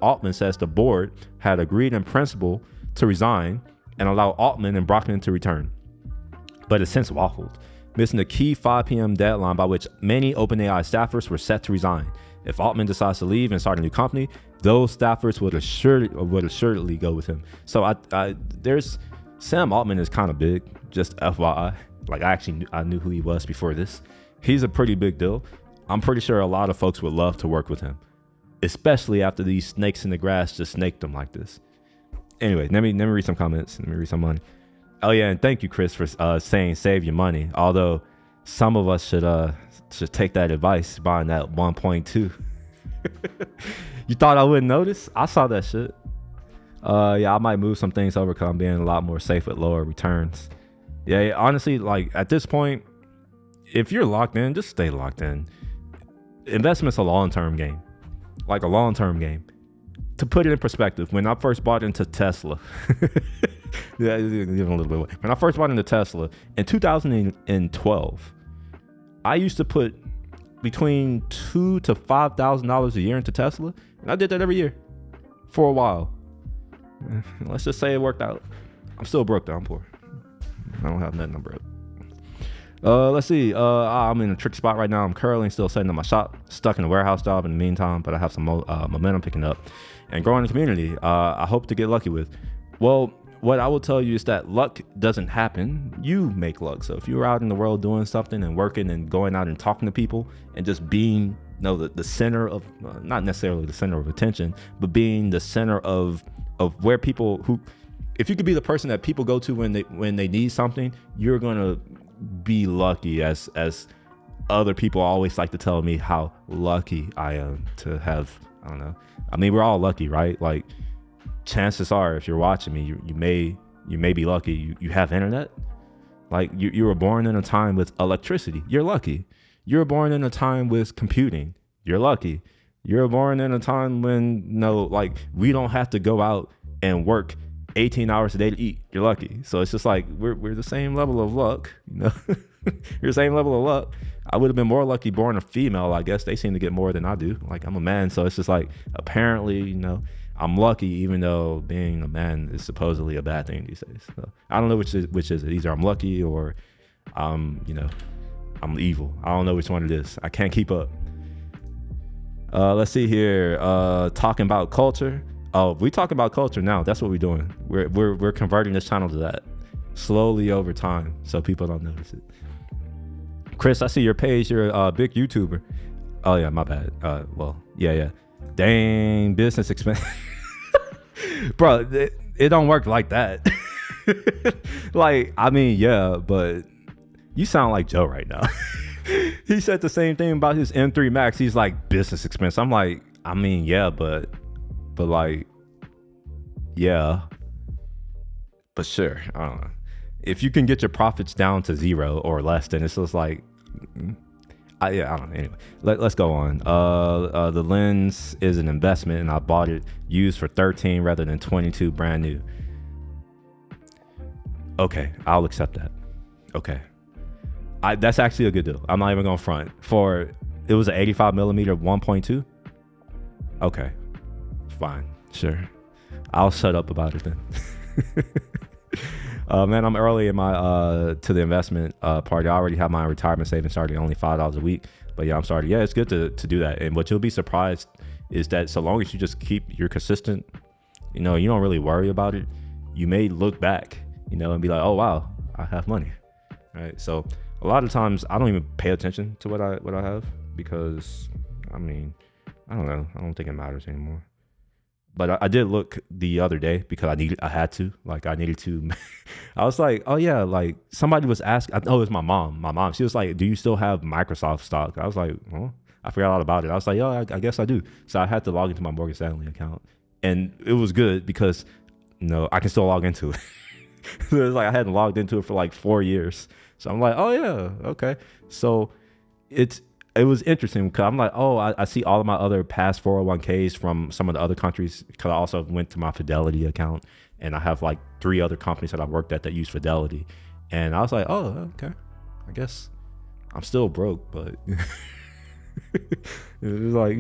Altman says the board had agreed in principle to resign and allow Altman and Brockman to return, but has since waffled, missing the key 5 p.m. deadline by which many OpenAI staffers were set to resign. If Altman decides to leave and start a new company, those staffers would assuredly go with him. So there's Sam Altman is kind of big, just FYI. Like I knew who he was before this. He's a pretty big deal. I'm pretty sure a lot of folks would love to work with him, especially after these snakes in the grass just snaked him like this. Anyway, let me read some comments. Let me read some money. Oh yeah, and thank you, Chris, for saying save your money. Although some of us should take that advice, buying that 1.2. You thought I wouldn't notice? I saw that shit. Yeah, I might move some things over because I'm being a lot more safe with lower returns. Yeah, honestly, like at this point, if you're locked in, just stay locked in. Investment's a long-term game. Like a long-term game. To put it in perspective, when I first bought into Tesla, yeah, even a little bit. When I first bought into Tesla in 2012, I used to put between $2,000 to $5,000 a year into Tesla, and I did that every year for a while. Let's just say it worked out. I'm still broke though. I'm poor. I don't have that number up. Let's see. I'm in a tricky spot right now. I'm currently still setting up my shop, stuck in a warehouse job in the meantime, but I have some momentum picking up and growing the community. I hope to get lucky with. Well, what I will tell you is that luck doesn't happen. You make luck. So if you're out in the world doing something and working and going out and talking to people and just being, the center of, not necessarily the center of attention, but being the center of where people who, if you could be the person that people go to when they need something, you're gonna be lucky. As other people always like to tell me how lucky I am to have, I don't know. I mean, we're all lucky, right? Like, chances are, if you're watching me, you may be lucky. You have internet. Like, you were born in a time with electricity. You're lucky. You were born in a time with computing. You're lucky. You're born in a time when, we don't have to go out and work 18 hours a day to eat. You're lucky. So it's just like, we're the same level of luck, You're the same level of luck. I would have been more lucky born a female. I guess they seem to get more than I do. Like, I'm a man. So it's just like, apparently, I'm lucky, even though being a man is supposedly a bad thing these days. So I don't know which is it. Either I'm lucky or I'm evil. I don't know which one it is. I can't keep up. Let's see here. Talking about culture. Oh, we talk about culture now. That's what we're doing. We're converting this channel to that slowly over time, so people don't notice it. Chris, I see your page. You're a big YouTuber. Oh yeah, my bad. Yeah. Dang, business expense. Bro, it don't work like that. Yeah, but you sound like Joe right now. He said the same thing about his M3 Max. He's like, business expense. I'm like, yeah, but yeah, but sure. I don't know. If you can get your profits down to 0 or less, then it's just like, I don't know. Anyway, let's go on. The lens is an investment, and I bought it used for 13 rather than 22 brand new. Okay, I'll accept that. Okay, that's actually a good deal. I'm not even gonna front. It was an 85 millimeter 1.2. Okay, fine, sure. I'll shut up about it then. Man, I'm early in my to the investment party. I already have my retirement savings starting only $5 a week. But yeah, I'm starting. Yeah, it's good to do that. And what you'll be surprised is that so long as you just you're consistent, you don't really worry about it. You may look back, and be like, oh wow, I have money, right? So a lot of times I don't even pay attention to what I have because, I don't know. I don't think it matters anymore. But I did look the other day because I had to. I was like, oh yeah, like somebody was asking. It was my mom. She was like, do you still have Microsoft stock? I was like, well, I forgot all about it. I was like, I guess I do. So I had to log into my Morgan Stanley account, and it was good because I can still log into it. So it was like I hadn't logged into it for like 4 years. So I'm like, oh yeah, okay. So it was interesting because I'm like, oh, I see all of my other past 401ks from some of the other countries because I also went to my Fidelity account, and I have like 3 other companies that I've worked at that use Fidelity. And I was like, oh, okay. I guess I'm still broke, but it was like,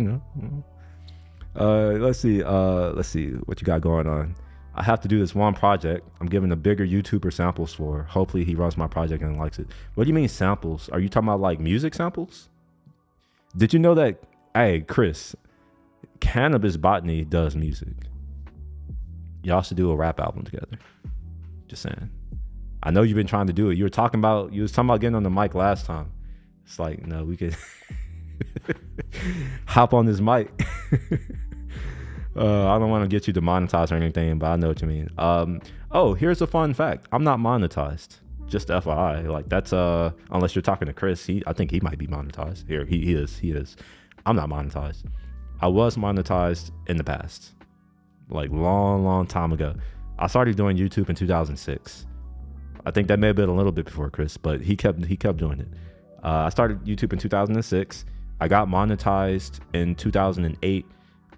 let's see what you got going on. I have to do this one project. I'm giving a bigger YouTuber samples for. Hopefully he runs my project and likes it. What do you mean samples? Are you talking about like music samples? Did you know that, hey, Chris, Cannabis Botany does music? Y'all should do a rap album together. Just saying. I know you've been trying to do it. You was talking about getting on the mic last time. It's like, no, we could hop on this mic. I don't want to get you demonetized or anything, but I know what you mean. Here's a fun fact. I'm not monetized. Just FYI, like that's unless you're talking to Chris, I think he might be monetized. Here, he is. I'm not monetized. I was monetized in the past, like long time ago. I started doing YouTube in 2006. I think that may have been a little bit before Chris, but he kept doing it. I started YouTube in 2006. I got monetized in 2008.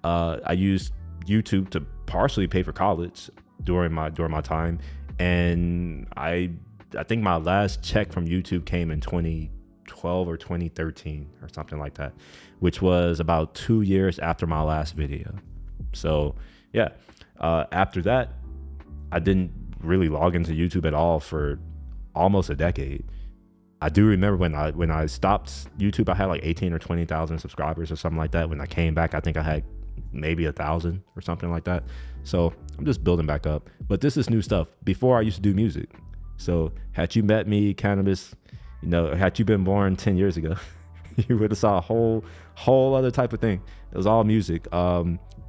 I used YouTube to partially pay for college during my time, and I think my last check from YouTube came in 2012 or 2013 or something like that, which was about 2 years after my last video. So yeah, after that, I didn't really log into YouTube at all for almost a decade. I do remember when I stopped YouTube, I had like 18 or 20,000 subscribers or something like that. When I came back, I think I had maybe 1,000 or something like that. So I'm just building back up. But this is new stuff. Before I used to do music. So had you met me, cannabis, had you been born 10 years ago, you would have saw a whole other type of thing. It was all music,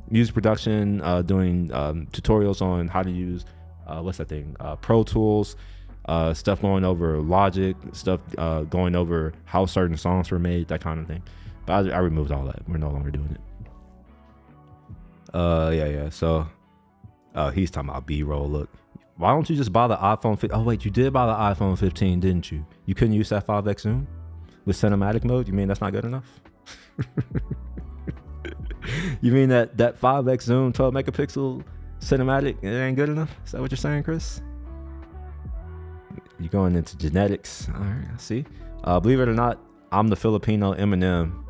music production, doing tutorials on how to use Pro Tools, stuff going over Logic, stuff going over how certain songs were made, that kind of thing. But I removed all that. We're no longer doing it. Yeah. So he's talking about B-roll. Look, why don't you just buy the iPhone 15? Oh wait, you did buy the iPhone 15, didn't you? You couldn't use that 5x zoom with cinematic mode? You mean that's not good enough? You mean that 5x zoom, 12 megapixel cinematic, it ain't good enough? Is that what you're saying, Chris? You're going into genetics. All right, I see. Believe it or not, I'm the Filipino Eminem.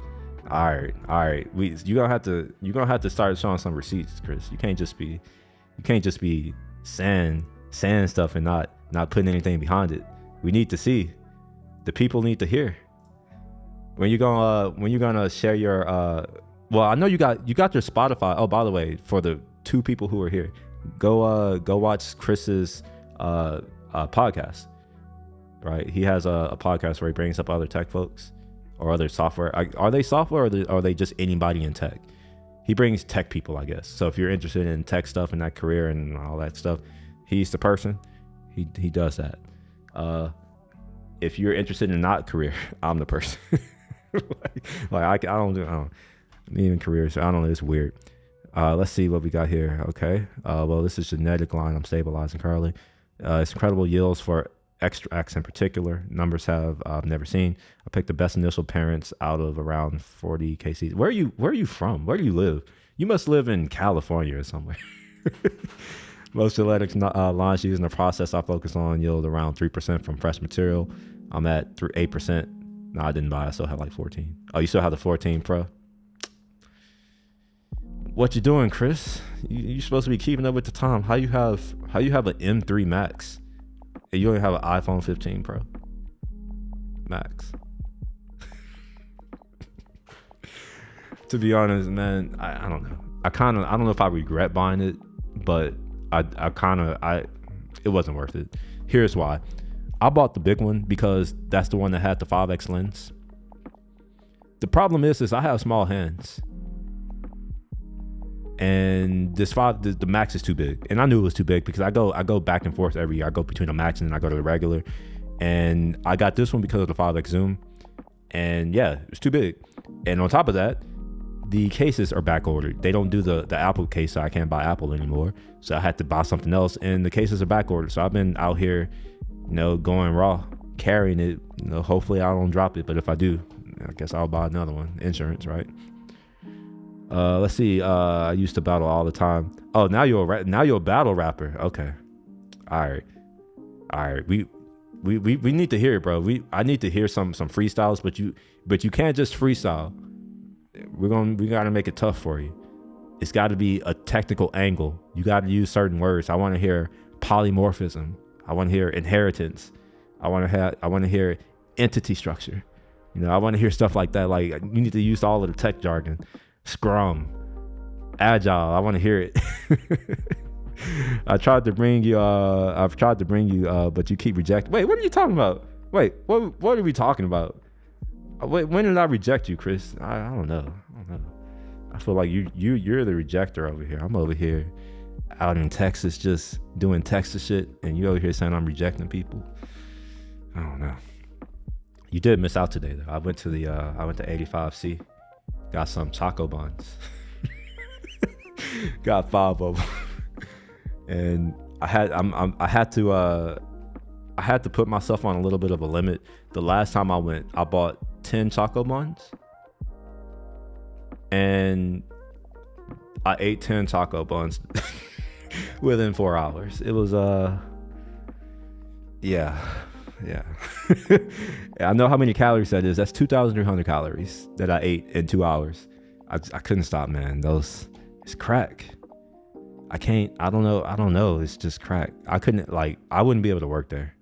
All right. You're gonna have to start showing some receipts, Chris. You can't just be saying stuff and not putting anything behind it. We need to see. The people need to hear. When you gonna share your well, I know you got your Spotify. Oh, by the way, for the 2 people who are here, go watch Chris's podcast. Right, he has a podcast where he brings up other tech folks or other software. Are they software or are they just anybody in tech? He brings tech people, I guess. So if you're interested in tech stuff and that career and all that stuff, he's the person. He does that. If you're interested in not career, I'm the person. I don't even career, so I don't know. It's weird. Let's see what we got here. Okay. Well, this is genetic line. I'm stabilizing currently. It's incredible yields for extracts in particular. Numbers I've never seen. I picked the best initial parents out of around 40 kc. Where are you from? Where do you live? You must live in California or somewhere. Most genetics lines using the process I focus on yield around 3% from fresh material. I'm at 8%. No, I didn't buy. I still have like 14. Oh, you still have the 14 Pro? What you doing, Chris? You supposed to be keeping up with the time. How you have an M3 Max and you only have an iPhone 15 Pro Max? To be honest, man, I don't know. I don't know if I regret buying it, but it wasn't worth it. Here's why. I bought the big one because that's the one that had the 5x lens. The problem is I have small hands. And the Max is too big. And I knew it was too big because I go back and forth every year. I go between the Max and then I go to the regular. And I got this one because of the 5x zoom. And yeah, it's too big. And on top of that, the cases are back ordered. They don't do the Apple case, so I can't buy Apple anymore. So I had to buy something else, and the cases are back ordered. So I've been out here, going raw, carrying it. Hopefully I don't drop it, but if I do, I guess I'll buy another one. Insurance, right? Let's see. I used to battle all the time. Oh, now you're a battle rapper. Okay. All right. We need to hear it, bro. I need to hear some freestyles, but you can't just freestyle. We gotta make it tough for you. It's got to be a technical angle. You got to use certain words. I want to hear polymorphism. I want to hear inheritance. I want to hear entity structure. I want to hear stuff like that. Like, you need to use all of the tech jargon. Scrum, agile. I want to hear it. I've tried to bring you, but you keep rejecting. Wait, what are you talking about? Wait, what are we talking about? Wait, when did I reject you, Chris? I don't know. I feel like you're the rejector over here. I'm over here out in Texas just doing Texas shit, and you over here saying I'm rejecting people. I don't know. You did miss out today though. I went to 85C, got some Choco Buns, got 5 of them, and I had to put myself on a little bit of a limit. The last time I went, I bought 10 Choco Buns, and I ate 10 Choco Buns within 4 hours. It was yeah. I know how many calories that is. That's 2,300 calories that I ate in 2 hours. I couldn't stop, man. It's crack. I don't know. It's just crack. I wouldn't be able to work there.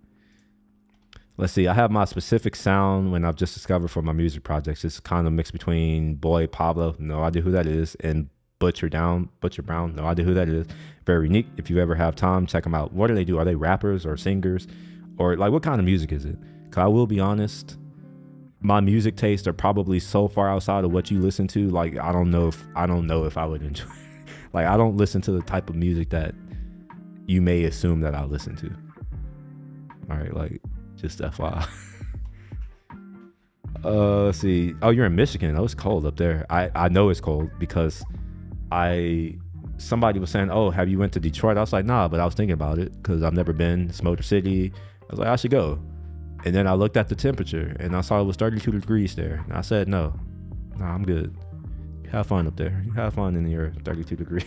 Let's see. I have my specific sound when I've just discovered for my music projects. It's kind of mixed between Boy Pablo, no idea who that is, and Butcher Brown. No idea who that is. Very unique. If you ever have time, check them out. What do they do? Are they rappers or singers, or like what kind of music is it? Cause I will be honest, my music tastes are probably so far outside of what you listen to. Like I don't know if I would enjoy. Like I don't listen to the type of music that you may assume that I listen to. All right, like just FYI. Let's see. Oh, you're in Michigan. Oh, it's cold up there. I know it's cold because somebody was saying, oh, have you went to Detroit? I was like, nah, but I was thinking about it because I've never been. It's Motor City. I was like, I should go. And then I looked at the temperature and I saw it was 32 degrees there. And I said, no, I'm good. Have fun up there. You have fun in your 32 degrees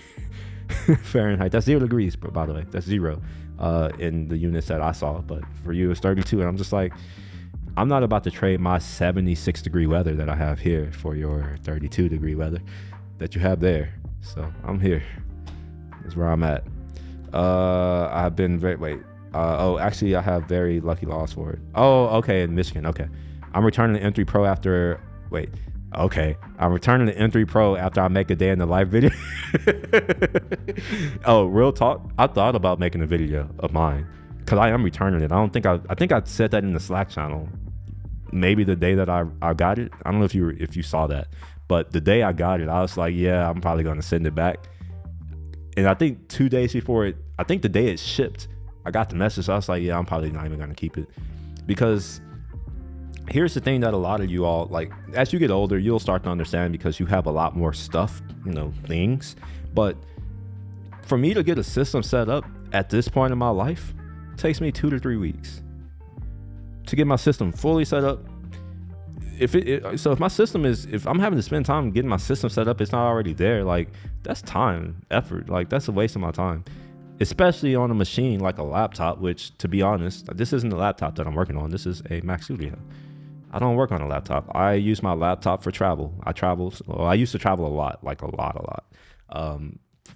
Fahrenheit. That's 0 degrees, by the way. That's 0 in the units that I saw. But for you, it's 32. And I'm just like, I'm not about to trade my 76 degree weather that I have here for your 32 degree weather that you have there. So I'm here. That's where I'm at. I've been actually I have very lucky laws for it. Oh, okay, in Michigan. Okay. I'm returning the M3 Pro after I'm returning the M3 Pro after I make a day in the life video. Oh, real talk. I thought about making a video of mine because I am returning it. I think I said that in the Slack channel. Maybe the day that I got it. I don't know if you saw that, but the day I got it, I was like, yeah, I'm probably going to send it back. And I think 2 days before I think the day it shipped, I got the message. So I was like, yeah, I'm probably not even going to keep it, because here's the thing that a lot of you all, like, as you get older, you'll start to understand because you have a lot more stuff, things. But for me to get a system set up at this point in my life, it takes me 2 to 3 weeks to get my system fully set up. If I'm having to spend time getting my system set up, it's not already there. Like, that's time, effort. Like, that's a waste of my time, especially on a machine like a laptop, which, to be honest, this isn't a laptop that I'm working on. This is a Mac Studio. I don't work on a laptop. I use my laptop for travel. I used to travel a lot, like a lot,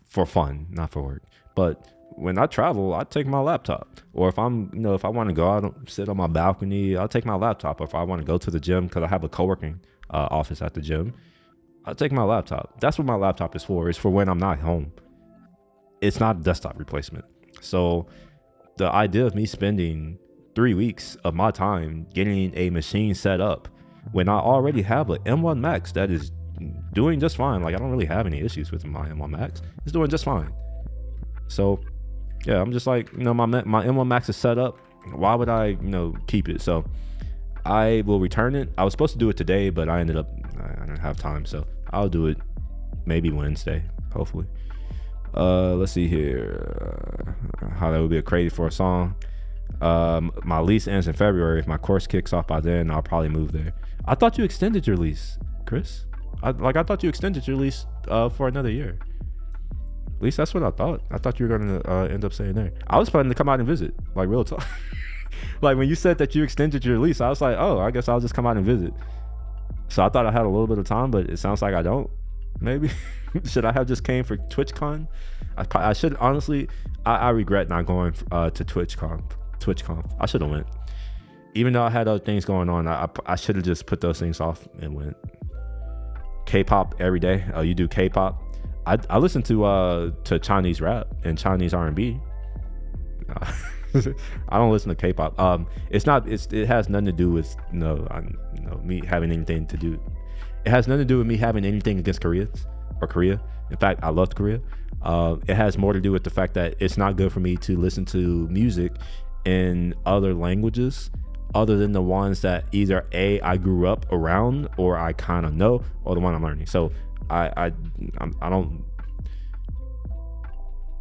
for fun, not for work. But when I travel, I take my laptop. Or if if I want to go out and sit on my balcony, I'll take my laptop. Or if I want to go to the gym, because I have a co-working office at the gym, I'll take my laptop. That's what my laptop is for. It's for when I'm not home. It's not a desktop replacement. So the idea of me spending 3 weeks of my time getting a machine set up when I already have an M1 Max that is doing just fine. Like, I don't really have any issues with my M1 Max. It's doing just fine. So yeah, I'm just like, my M1 Max is set up. Why would I, keep it? So I will return it. I was supposed to do it today, but I didn't have time. So I'll do it maybe Wednesday, hopefully. Let's see here. How that would be crazy for a song. My lease ends in February. If my course kicks off by then, I'll probably move there. I thought you extended your lease, Chris. I thought you extended your lease for another year. At least that's what I thought. I thought you were going to end up staying there. I was planning to come out and visit, like, real talk. Like, when you said that you extended your lease, I was like, oh, I guess I'll just come out and visit. So I thought I had a little bit of time, but it sounds like I don't. Maybe. Should I have just came for TwitchCon? I should, honestly. I regret not going to TwitchCon. I should have went. Even though I had other things going on, I should have just put those things off and went. K-pop every day. Oh, you do K-pop? I listen to Chinese rap and Chinese R&B. I don't listen to K-pop. It has nothing to do with me having anything to do. It has nothing to do with me having anything against Korea. In fact, I loved Korea. It has more to do with the fact that it's not good for me to listen to music in other languages other than the ones that either I grew up around or I kind of know, or the one I'm learning. So I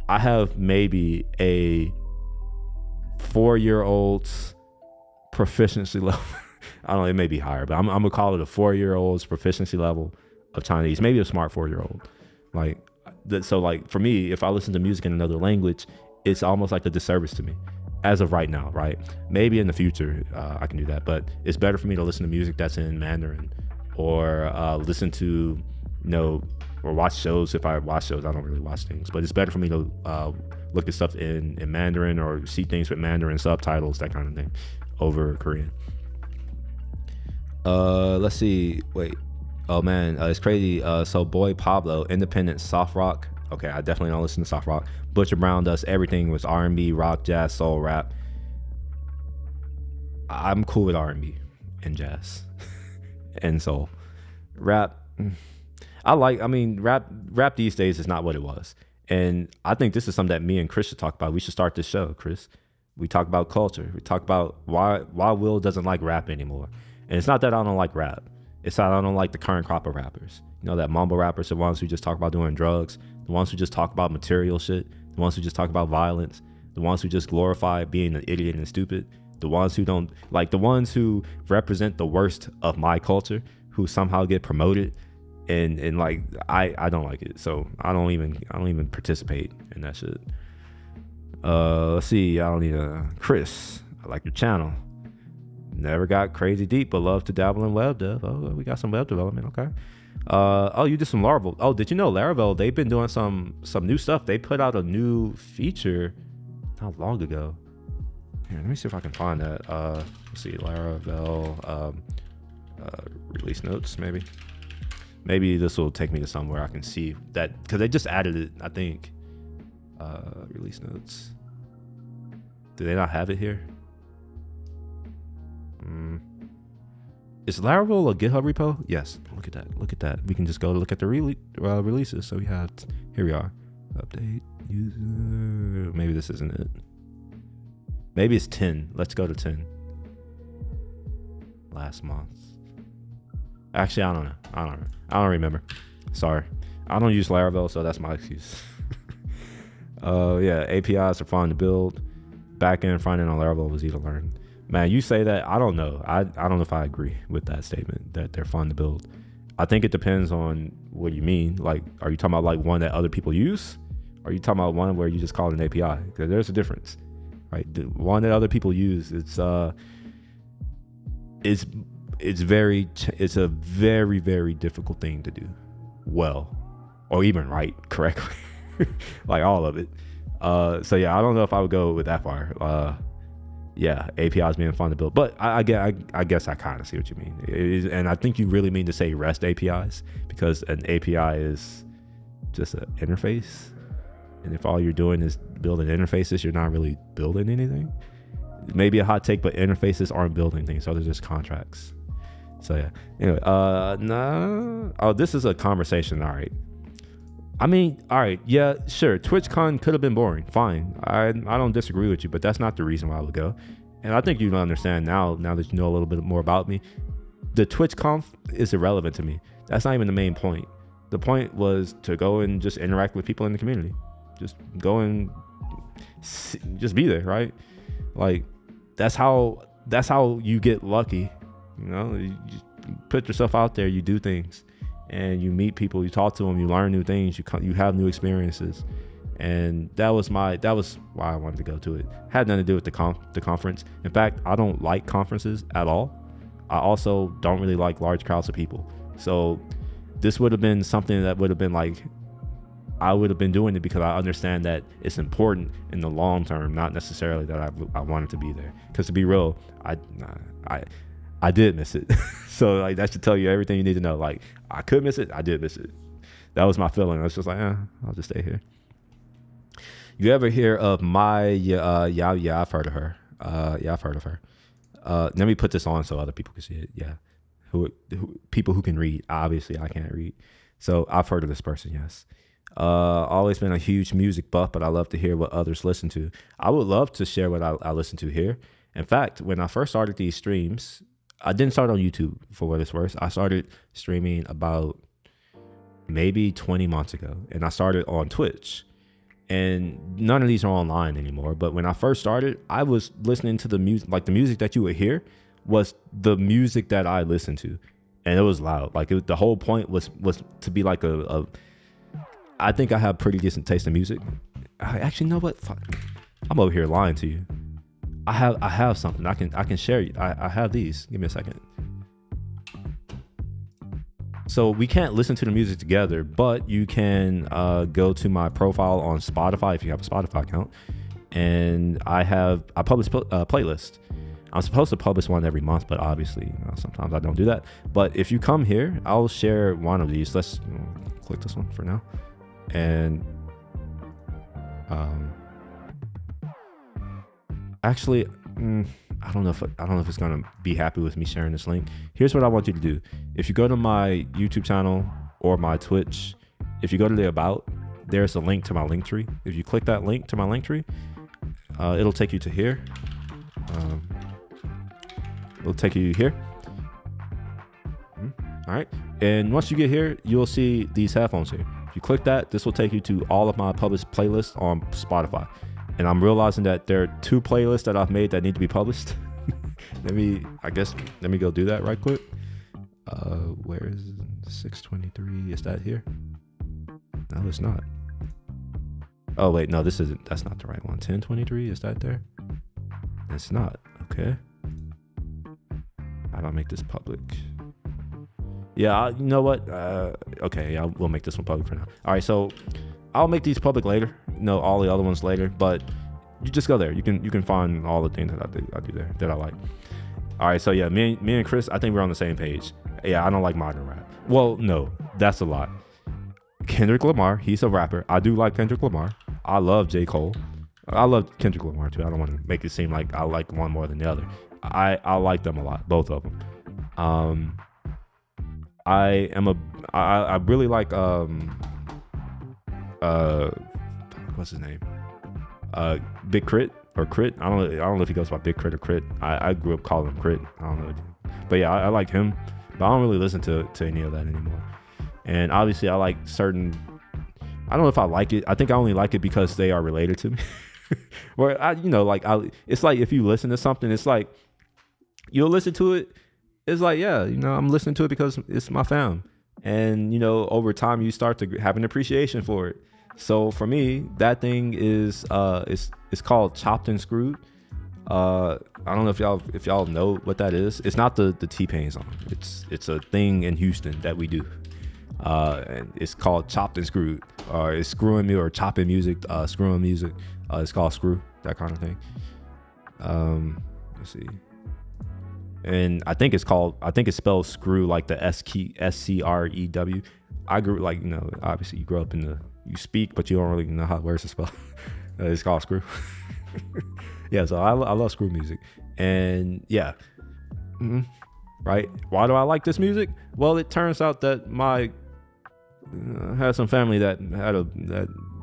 have maybe a 4-year-old's proficiency level. I don't know, it may be higher, but I'm gonna call it a 4-year-old's proficiency level of Chinese, maybe a smart 4-year-old. So for me, if I listen to music in another language, it's almost like a disservice to me as of right now, right? Maybe in the future I can do that, but it's better for me to listen to music that's in Mandarin, or listen to, or watch shows. If I watch shows, I don't really watch things, but it's better for me to look at stuff in Mandarin, or see things with Mandarin subtitles, that kind of thing, over Korean. Let's see. Wait. Oh man, it's crazy. So Boy Pablo, independent soft rock. Okay, I definitely don't listen to soft rock. Butcher Brown does everything with R&B, rock, jazz, soul, rap. I'm cool with R&B and jazz and soul. Rap, I mean, rap these days is not what it was. And I think this is something that me and Chris should talk about. We should start this show, Chris. We talk about culture. We talk about why Will doesn't like rap anymore. And it's not that I don't like rap. It's that I don't like the current crop of rappers. You know, that mumble rappers, the ones who just talk about doing drugs, the ones who just talk about material shit, the ones who just talk about violence, the ones who just glorify being an idiot and stupid, the ones who don't, like the ones who represent the worst of my culture, who somehow get promoted. And like, I don't like it. So I don't even participate in that shit. Let's see. I don't need a Chris. I like your channel. Never got crazy deep, but love to dabble in web dev. Oh, we got some web development. Okay. Oh, you did some Laravel. Oh, did you know Laravel? They've been doing some new stuff. They put out a new feature not long ago. Here, let me see if I can find that. Let's see, Laravel release notes. Maybe this will take me to somewhere I can see that, because they just added it. I think release notes. Do they not have it here? Is Laravel a GitHub repo? Yes. Look at that. We can just go to look at the releases. So we have, here we are. Update user. Maybe this isn't it. Maybe it's 10. Let's go to 10. Last month. Actually, I don't know. I don't remember. Sorry. I don't use Laravel, so that's my excuse. Yeah, APIs are fun to build. Backend, frontend on Laravel was easy to learn. Man, you say that, I don't know. I don't know if I agree with that statement, that they're fun to build. I think it depends on what you mean. Like, are you talking about like one that other people use? Or are you talking about one where you just call it an API? Because there's a difference, right? The one that other people use, it's a very, very difficult thing to do well, or even right correctly, like all of it. So yeah, I don't know if I would go with that far. Yeah, APIs being fun to build, but I guess I kind of see what you mean. It is, and I think you really mean to say REST APIs, because an API is just an interface, and if all you're doing is building interfaces, you're not really building anything. Maybe a hot take, but interfaces aren't building things, so they're just contracts. So yeah. Anyway, oh, this is a conversation. All right. I mean, all right, yeah, sure. TwitchCon could have been boring. Fine. I don't disagree with you, but that's not the reason why I would go. And I think you understand now that you know a little bit more about me. The TwitchConf is irrelevant to me. That's not even the main point. The point was to go and just interact with people in the community. Just go and just be there, right? Like, that's how you get lucky. You know, you put yourself out there, you do things. And you meet people, you talk to them, you learn new things, you have new experiences, and that was why I wanted to go to it. Had nothing to do with the conference. In fact, I don't like conferences at all. I also don't really like large crowds of people. So this would have been something that would have been like, I would have been doing it because I understand that it's important in the long term, not necessarily that I wanted to be there. Because to be real, I did miss it. So like, that should tell you everything you need to know. Like, I could miss it. I did miss it. That was my feeling. I was just like, I'll just stay here. You ever hear of yeah, I've heard of her. Yeah, I've heard of her. Let me put this on so other people can see it. Yeah. People who can read. Obviously, I can't read. So I've heard of this person, yes. Always been a huge music buff, but I love to hear what others listen to. I would love to share what I listen to here. In fact, when I first started these streams, I didn't start on YouTube for what it's worth. I started streaming about maybe 20 months ago, and I started on Twitch. And none of these are online anymore. But when I first started, I was listening to the music, like the music that you would hear was the music that I listened to, and it was loud. Like the whole point was to be like I think I have pretty decent taste in music. I actually know what. Fuck. I'm over here lying to you. I have something I can share you. I have these. Give me a second. So we can't listen to the music together, but you can go to my profile on Spotify if you have a Spotify account, and I publish a playlist. I'm supposed to publish one every month, but obviously, sometimes I don't do that. But if you come here, I'll share one of these. Let's click this one for now. And actually, I don't know if it's gonna be happy with me sharing this link. Here's what I want you to do. If you go to my YouTube channel or my Twitch, if you go to the about, there's a link to my link tree. If you click that link to my link tree, it'll take you to here. It'll take you here. All right. And once you get here, you'll see these headphones here. If you click that, this will take you to all of my published playlists on Spotify. And I'm realizing that there are 2 playlists that I've made that need to be published. Let me go do that right quick. Where is 623? Is that here? No, it's not. Oh wait, no, that's not the right one. 1023, is that there? It's not. Okay. How do I make this public? Yeah, you know what? Okay, yeah, we'll make this one public for now. All right, so I'll make these public later. No, all the other ones later. But you just go there. You can find all the things that I do there that I like. All right, so yeah, me and Chris, I think we're on the same page. Yeah, I don't like modern rap. Well, no, that's a lot. Kendrick Lamar, he's a rapper. I do like Kendrick Lamar. I love J. Cole. I love Kendrick Lamar too. I don't want to make it seem like I like one more than the other. I like them a lot, both of them. I really like what's his name? Big Crit or Crit. I don't know if he goes by Big Crit or Crit. I grew up calling him Crit. I don't know, but yeah, I like him. But I don't really listen to any of that anymore. And obviously, I like certain. I don't know if I like it. I think I only like it because they are related to me. Where it's like if you listen to something, it's like you'll listen to it. It's like, yeah, I'm listening to it because it's my fam. And, over time you start to have an appreciation for it. So for me, that thing is, it's called Chopped and Screwed. I don't know if y'all know what that is. It's not the T-Pain song. It's a thing in Houston that we do. And it's called Chopped and Screwed. It's screwing me or chopping music, screwing music. It's called Screw, that kind of thing. Let's see. And I think it's spelled screw, like the SCREW. I grew obviously you grow up you speak, but you don't really know how words are spelled. It's called Screw. Yeah, so I love screw music. And yeah. Right. Why do I like this music? Well, it turns out that my had some family that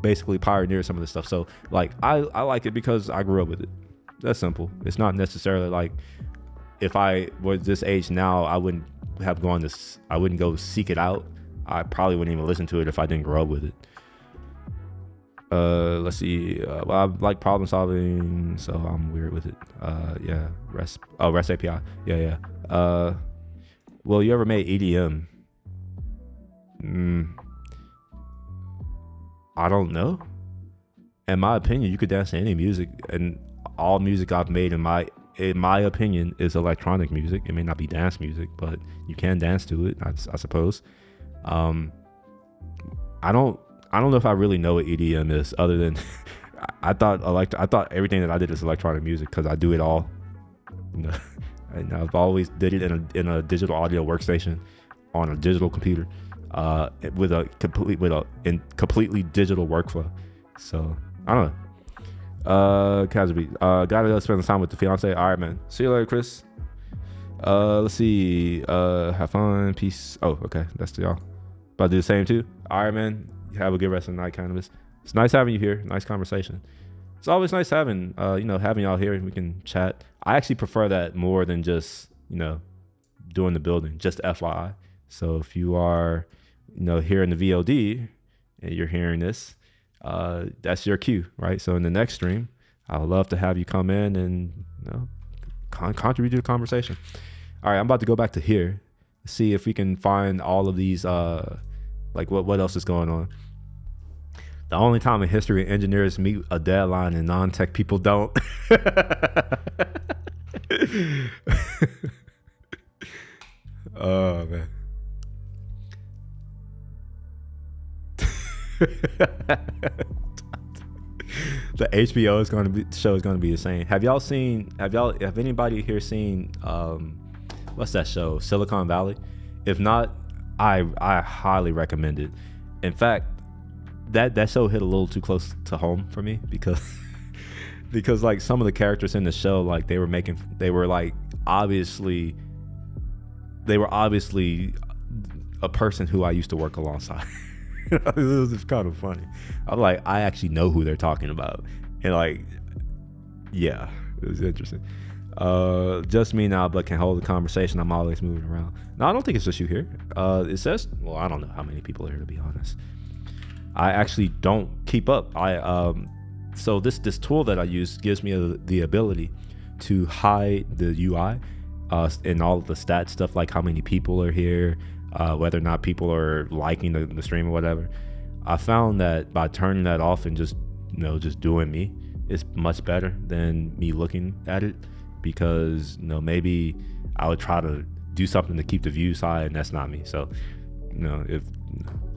basically pioneered some of this stuff. So like I like it because I grew up with it. That's simple. It's not necessarily like if I was this age now, I wouldn't go seek it out. I probably wouldn't even listen to it if I didn't grow up with it. Let's see. Well, I like problem solving, so I'm weird with it. Yeah. REST API. Yeah. Well, you ever made EDM? I don't know. In my opinion, you could dance to any music, and all music I've made in my opinion is electronic music. It may not be dance music, but you can dance to it, I suppose. I don't know if I really know what EDM is, other than I thought everything that I did is electronic music because I do it all. And I've always did it in a digital audio workstation on a digital computer, with a completely digital workflow. So I don't know. Gotta spend time with the fiance. All right, man. See you later, Chris. Let's see. Have fun. Peace. Oh, okay. That's to y'all. About to do the same too. All right, man. Have a good rest of the night, Cannabis. It's nice having you here. Nice conversation. It's always nice having having y'all here. We can chat. I actually prefer that more than just doing the building. Just FYI. So if you are here in the VOD and you're hearing this, that's your cue, right? So in the next stream, I would love to have you come in and contribute to the conversation. All right, I'm about to go back to here, see if we can find all of these, what else is going on. The only time in history engineers meet a deadline and non-tech people don't. Oh, man. The HBO is going to be show is going to be the same. Have anybody here seen what's that show, Silicon Valley? If not, I highly recommend it. In fact, that show hit a little too close to home for me because because like some of the characters in the show, like they were obviously a person who I used to work alongside. It was just kind of funny. I'm like, I actually know who they're talking about, and like, yeah, it was interesting. Just me now, but can hold the conversation. I'm always moving around. No, I don't think it's just you here. It says, well, I don't know how many people are here, to be honest. I actually don't keep up. So this tool that I use gives me the ability to hide the UI and all of the stats stuff, like how many people are here, whether or not people are liking the stream or whatever. I found that by turning that off and just doing me, it's much better than me looking at it, because maybe I would try to do something to keep the views high, and that's not me. So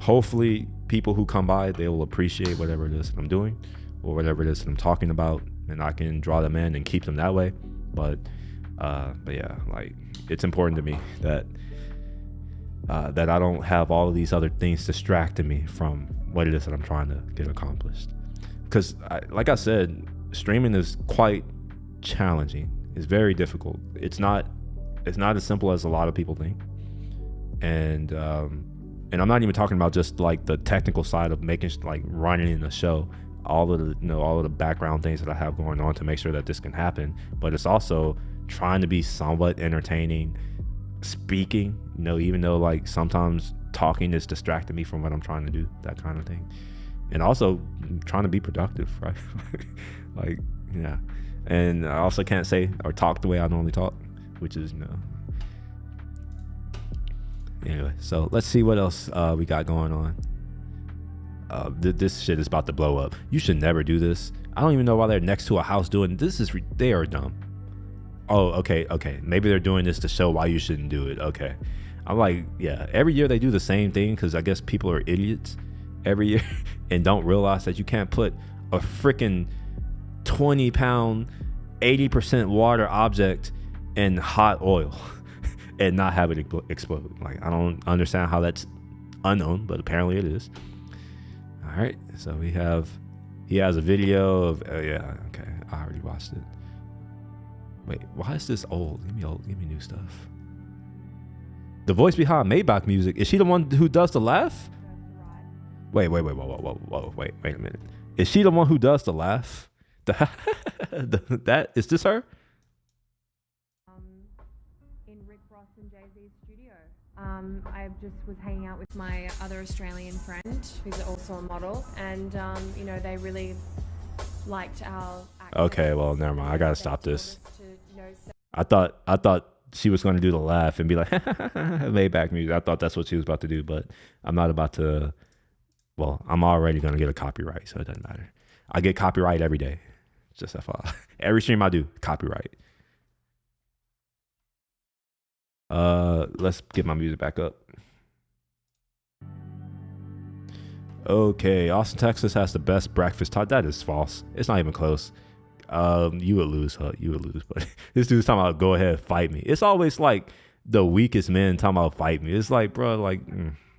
hopefully people who come by, they will appreciate whatever it is that I'm doing or whatever it is that I'm talking about, and I can draw them in and keep them that way. But yeah, like, it's important to me that I don't have all of these other things distracting me from what it is that I'm trying to get accomplished. Because like I said, streaming is quite challenging. It's very difficult. It's not as simple as a lot of people think. And I'm not even talking about just like the technical side of making, like, running in the show, all of the background things that I have going on to make sure that this can happen. But it's also trying to be somewhat entertaining, speaking, even though like sometimes talking is distracting me from what I'm trying to do, that kind of thing. And also trying to be productive, right? Like, yeah. And I also can't say or talk the way I normally talk, which is, Anyway, so let's see what else we got going on. This shit is about to blow up. You should never do this. I don't even know why they're next to a house doing this. They are dumb. Oh, okay. Maybe they're doing this to show why you shouldn't do it. Okay. I'm like, yeah, every year they do the same thing because I guess people are idiots every year and don't realize that you can't put a freaking 20-pound, 80% water object in hot oil and not have it explode. Like, I don't understand how that's unknown, but apparently it is. All right, so he has a video of, yeah, okay, I already watched it. Wait, why is this old? Give me new stuff. The voice behind Maybach music, is she the one who does the laugh? Wait, whoa, wait a minute. Is she the one who does the laugh? Is this her? In Rick Ross and Jay-Z's studio. I just was hanging out with my other Australian friend, who's also a model, and they really liked our accent. Okay, well, never mind. I gotta stop this. I thought she was going to do the laugh and be like, Maybach music. I thought that's what she was about to do, but I'm not about to. Well, I'm already going to get a copyright, so it doesn't matter. I get copyright every day. Just FYI. Every stream I do, copyright. Let's get my music back up. Okay, Austin, Texas has the best breakfast. That is false. It's not even close. You would lose, huh? You would lose. But this dude's talking about, go ahead, fight me. It's always like the weakest men talking about fight me. It's like, bro, like,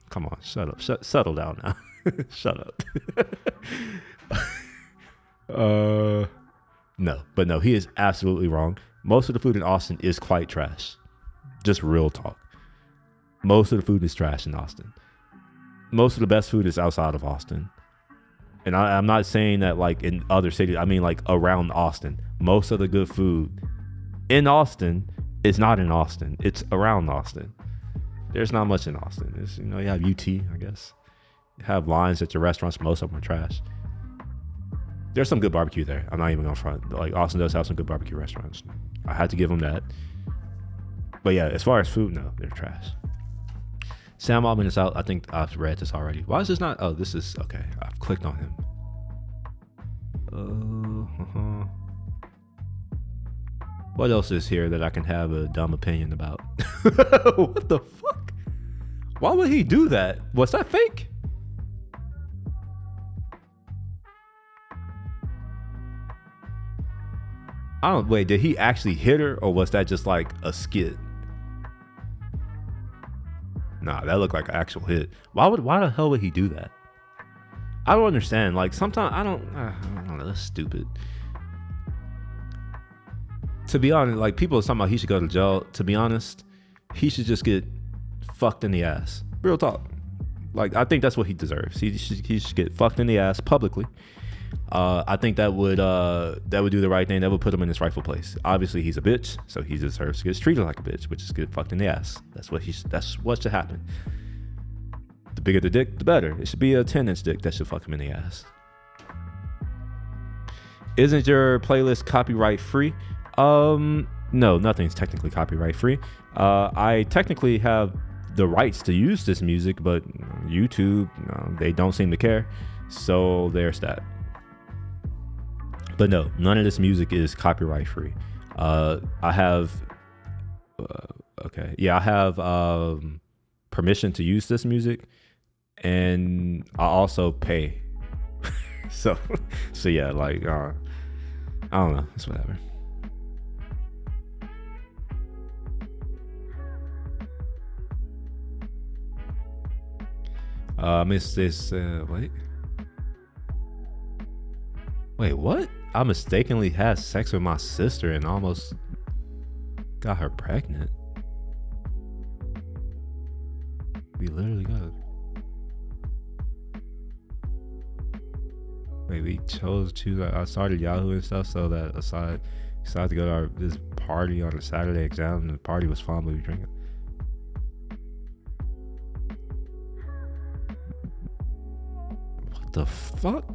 come on, shut up. Settle down now. Shut up. No, he is absolutely wrong. Most of the food in Austin is quite trash. Just real talk. Most of the food is trash in Austin. Most of the best food is outside of Austin. And I'm not saying that like in other cities. I mean like around Austin. Most of the good food in Austin is not in Austin. It's around Austin. There's not much in Austin. It's, you have UT, I guess. You have lines at your restaurants. Most of them are trash. There's some good barbecue there. I'm not even gonna front. Like, Austin does have some good barbecue restaurants. I had to give them that. But yeah, as far as food, no, they're trash. Sam Altman is out. I think I've read this already. Why is this not? Oh, this is okay. I've clicked on him. What else is here that I can have a dumb opinion about? What the fuck? Why would he do that? Was that fake? I don't wait. Did he actually hit her, or was that just like a skit? Nah, that looked like an actual hit. Why the hell would he do that? I don't understand. Like sometimes I don't know. That's stupid. To be honest, like people are talking about he should go to jail. To be honest, he should just get fucked in the ass. Real talk. Like I think that's what he deserves. He should get fucked in the ass publicly. I think that would do the right thing. That would put him in his rightful place. Obviously, he's a bitch, so he deserves to get treated like a bitch, which is get fucked in the ass. That's what should happen. The bigger the dick, the better. It should be a 10-inch dick that should fuck him in the ass. Isn't your playlist copyright free? No, nothing's technically copyright free. I technically have the rights to use this music, but YouTube, they don't seem to care. So there's that. But no, none of this music is copyright free. I have permission to use this music, and I also pay. so yeah, like I don't know, it's whatever. Miss this wait, what? I mistakenly had sex with my sister and almost got her pregnant. We literally got. Wait, we choose. I started Yahoo and stuff, so that I decided to go to this party on a Saturday exam, and the party was fun, but we drinking. What the fuck?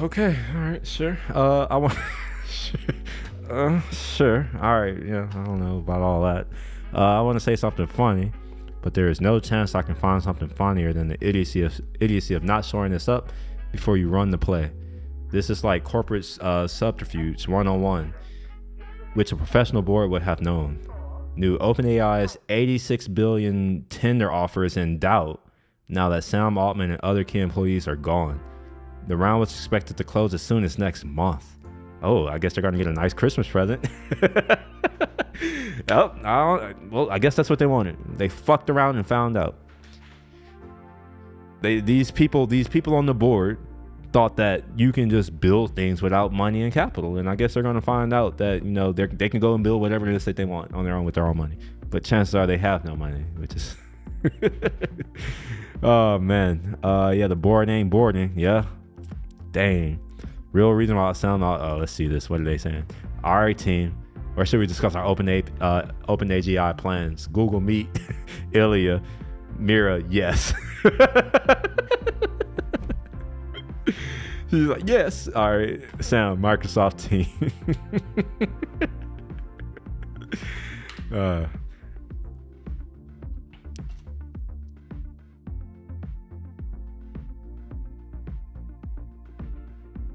Okay, all right, sure. I want. Sure. All right, yeah. I don't know about all that. I want to say something funny, but there is no chance I can find something funnier than the idiocy of not shoring this up before you run the play. This is like corporate subterfuge 101, which a professional board would have known. New OpenAI's $86 billion tender offer is in doubt now that Sam Altman and other key employees are gone. The round was expected to close as soon as next month. Oh, I guess they're going to get a nice Christmas present. Well, I guess that's what they wanted. They fucked around and found out. These people on the board thought that you can just build things without money and capital, and I guess they're going to find out that they can go and build whatever it is that they want on their own with their own money. But chances are they have no money, which is. Oh man, yeah, the board ain't boarding. Yeah. Dang. Real reason why I sound let's see this. What are they saying? All right, team. Or should we discuss our OpenAI plans? Google Meet, Ilya, Mira, yes. She's like, yes. All right, Sam, Microsoft team.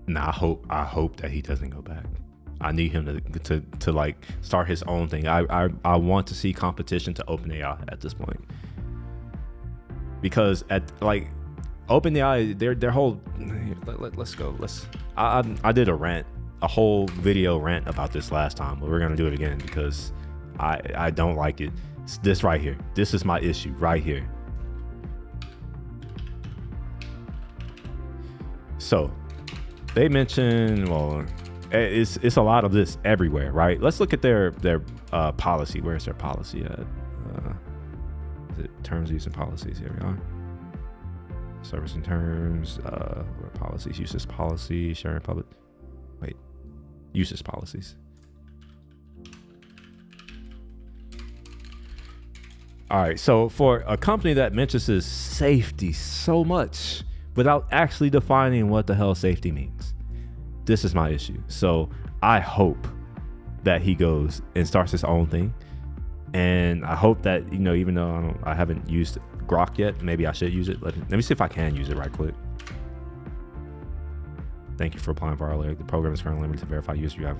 Nah, I hope that he doesn't go back. I need him to like start his own thing. I want to see competition to OpenAI at this point, because at like OpenAI, their whole let's go. I did a whole video rant about this last time, but we're gonna do it again because I don't like it. It's this right here. This is my issue right here. So. They mentioned, well, it's a lot of this everywhere, right? Let's look at their policy. Where's their policy at? Is it terms, use, and policies? Here we are. Service and terms, policies, uses policy, sharing public. Wait, uses policies. All right, so for a company that mentions safety so much without actually defining what the hell safety means, this is my issue. So I hope that he goes and starts his own thing, and I hope that, you know, even though I haven't used Grok yet, maybe I should use it. Let me see if I can use it right quick. Thank you for applying for our alert. The program is currently limited to verify users.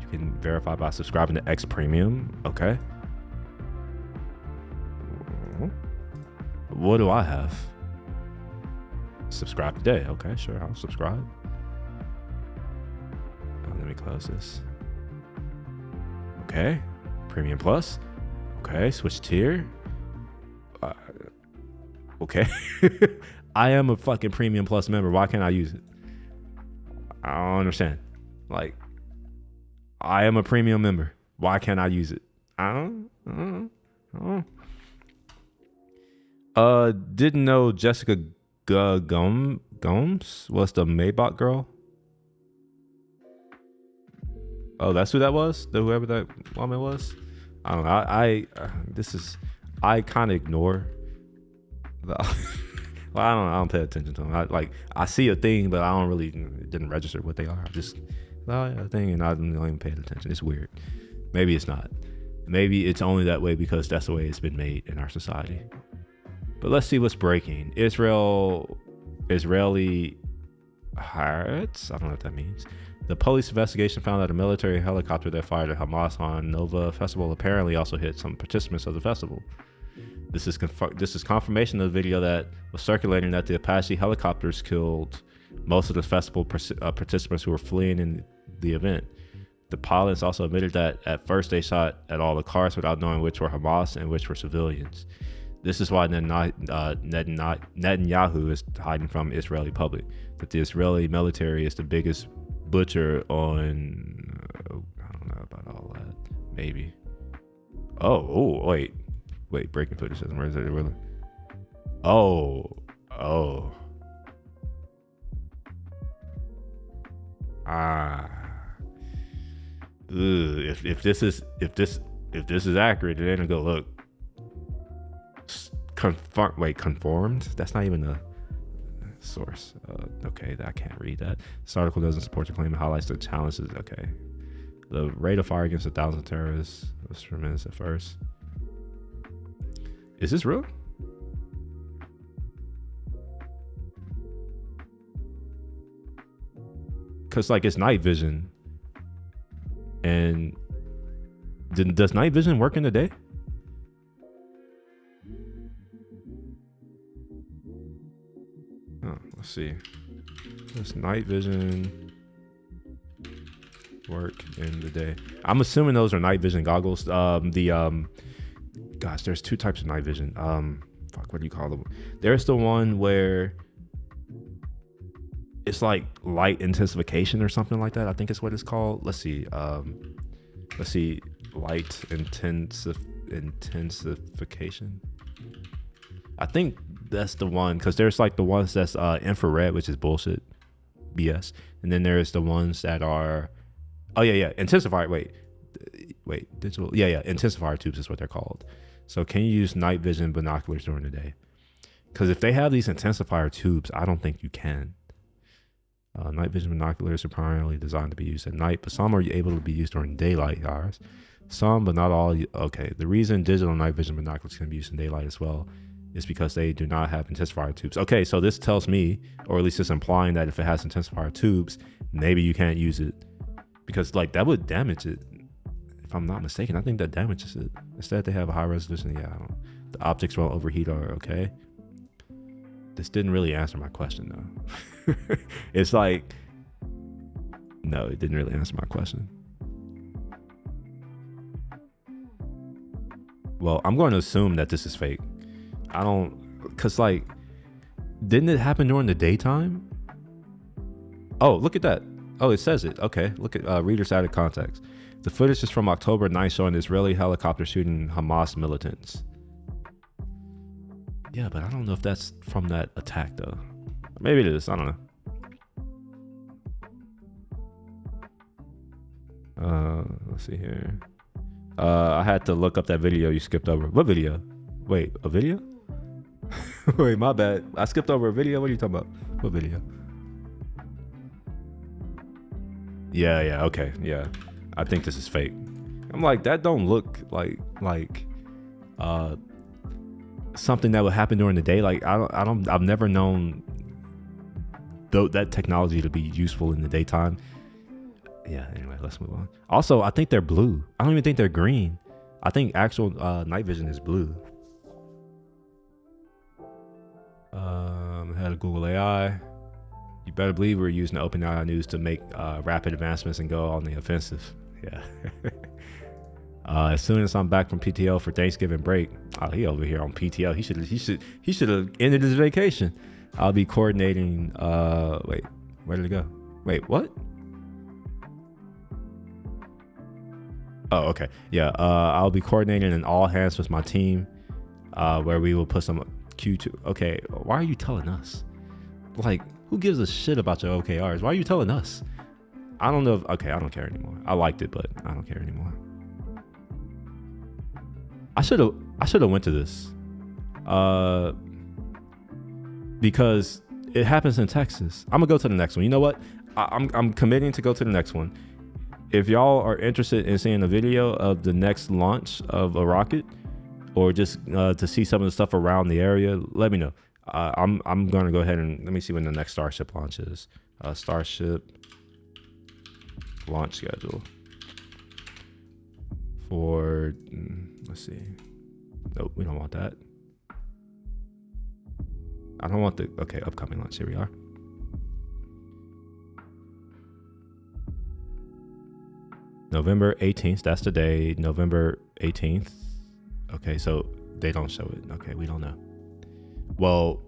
You can verify by subscribing to X Premium. Okay. What do I have? Subscribe today. Okay, sure, I'll subscribe. Let me close this. Okay, Premium Plus. Okay, switch tier. Okay. I am a fucking Premium Plus member. Why can't I use it? I don't understand. Like, I am a premium member. Why can't I use it? I don't know. Didn't know Jessica Gomes was the Maybach girl. Oh, that's who that was? Whoever that woman was? I don't know. I kind of ignore the well, I don't pay attention to them. I see a thing, but I don't really, it didn't register what they are. I just, a thing, and I don't even pay attention. It's weird. Maybe it's not. Maybe it's only that way because that's the way it's been made in our society. But let's see what's breaking. Israeli pirates. I don't know what that means. The police investigation found that a military helicopter that fired at Hamas on Nova Festival apparently also hit some participants of the festival. This is confirmation of the video that was circulating that the Apache helicopters killed most of the festival participants who were fleeing in the event. The pilots also admitted that at first they shot at all the cars without knowing which were Hamas and which were civilians. This is why Netanyahu is hiding from Israeli public. That the Israeli military is the biggest butcher on... I don't know about all that. Maybe. Wait, breaking footage says, where is it really? If this is accurate, then it'll go, look. Conformed? That's not even a source. Okay, I can't read that. This article doesn't support the claim. It highlights the challenges. Okay. The rate of fire against 1,000 terrorists was tremendous at first. Is this real? Because, it's night vision. And does night vision work in the day? Oh, let's see. Does night vision work in the day? I'm assuming those are night vision goggles. Gosh, there's two types of night vision. What do you call them? There's the one where it's like light intensification or something like that. I think it's what it's called. Let's see. Light intensification. I think that's the one, because there's the ones that's infrared, which is bullshit, BS. And then there's the ones that are, intensifier. Wait, digital. Intensifier tubes is what they're called. So can you use night vision binoculars during the day? Because if they have these intensifier tubes, I don't think you can. Night vision binoculars are primarily designed to be used at night, but some are able to be used during daylight hours. Some, but not all. Okay, the reason digital night vision binoculars can be used in daylight as well is because they do not have intensifier tubes. Okay, so this tells me, or at least it's implying that if it has intensifier tubes, maybe you can't use it, because that would damage it. If I'm not mistaken, I think that damages it. Instead, they have a high resolution. Yeah, I don't know. The optics won't overheat or okay. This didn't really answer my question though. It's no, it didn't really answer my question. Well, I'm going to assume that this is fake. Because didn't it happen during the daytime? Oh, look at that. Oh, it says it. Okay, look at reader cited context. The footage is from October 9th showing Israeli helicopter shooting Hamas militants. Yeah, but I don't know if that's from that attack though. Maybe it is. I don't know. Let's see here. I had to look up that video you skipped over. What video? Wait, a video? Wait, my bad. I skipped over a video. What are you talking about? What video? Yeah, okay, yeah. I think this is fake. I'm like, that don't look like something that would happen during the day. Like I've never known that technology to be useful in the daytime. Yeah, anyway, let's move on. Also, I think they're blue. I don't even think they're green. I think actual night vision is blue. Head of Google AI. You better believe we're using the OpenAI news to make rapid advancements and go on the offensive. Yeah. As soon as I'm back from PTO for Thanksgiving break, he over here on PTO. He should have ended his vacation. I'll be coordinating. Wait, where did it go? Wait, what? Oh, okay. Yeah. I'll be coordinating an all hands with my team, where we will put some Q2. Okay. Why are you telling us? Like, who gives a shit about your OKRs? Why are you telling us? I don't know. Okay, I don't care anymore. I liked it, but I don't care anymore. I should have went to this, because it happens in Texas. I'm gonna go to the next one. You know what? I'm committing to go to the next one. If y'all are interested in seeing a video of the next launch of a rocket, or just to see some of the stuff around the area, let me know. I'm gonna go ahead and let me see when the next Starship launch is. Starship launch schedule for let's see. Nope, we don't want that. I don't want the upcoming launch. Here we are. November 18th. That's the day. November 18th. Okay, so they don't show it. Okay, we don't know. Well,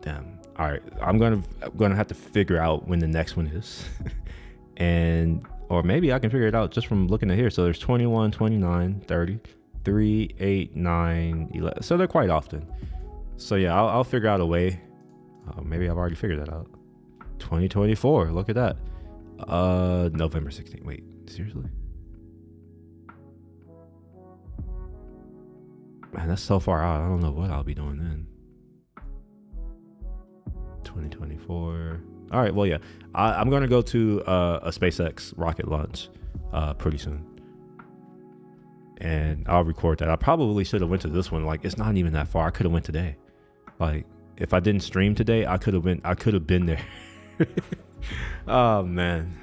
damn. All right, I'm gonna have to figure out when the next one is, or maybe I can figure it out just from looking at here. So there's 21, 29, 30, 3, 8, 9, 11. So they're quite often. So yeah, I'll figure out a way. Maybe I've already figured that out. 2024. Look at that. November 16th. Wait, seriously? Man, that's so far out. I don't know what I'll be doing then. 2024. All right, well, yeah. I'm going to go to a SpaceX rocket launch pretty soon. And I'll record that. I probably should have went to this one. Like, it's not even that far. I could have went today. Like, if I didn't stream today, I could have been there. Oh, man.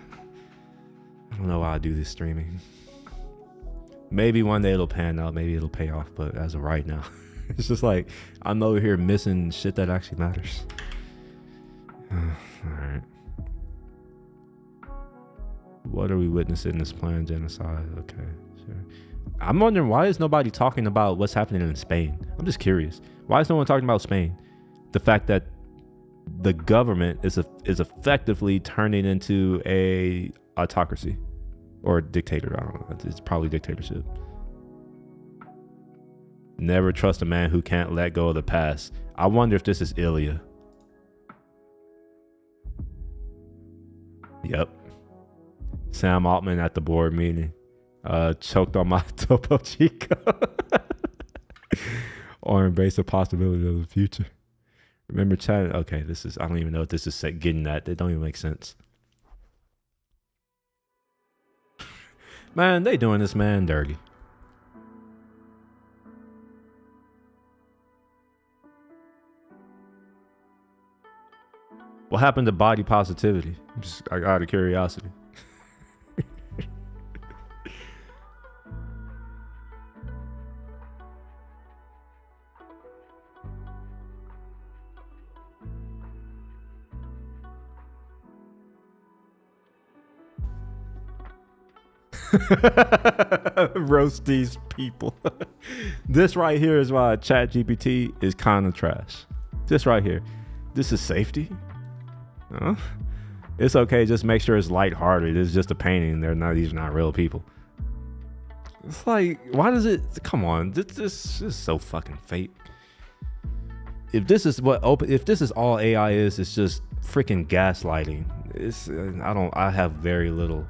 I don't know why I do this streaming. Maybe one day it'll pan out. Maybe it'll pay off. But as of right now, it's just like I'm over here missing shit that actually matters. All right. What are we witnessing? This planned genocide? Okay, sure. I'm wondering, why is nobody talking about what's happening in Spain? I'm just curious. Why is no one talking about Spain? The fact that the government is effectively turning into a autocracy or a dictator. I don't know. It's probably dictatorship. Never trust a man who can't let go of the past. I wonder if this is Ilya. Yep. Sam Altman at the board meeting. Choked on my Topo Chico. Or embrace the possibility of the future. Remember chatting. Okay, this is, I don't even know if this is getting that. They don't even make sense. Man, they doing this man dirty. What happened to body positivity? Just out of curiosity. Roast these people. This right here is why ChatGPT is kind of trash. This right here. This is safety. Huh? It's okay. Just make sure it's lighthearted. It's just a painting. These are not real people. It's like, why does it? Come on. This is so fucking fake. If this is if this is all AI is, it's just freaking gaslighting. I have very little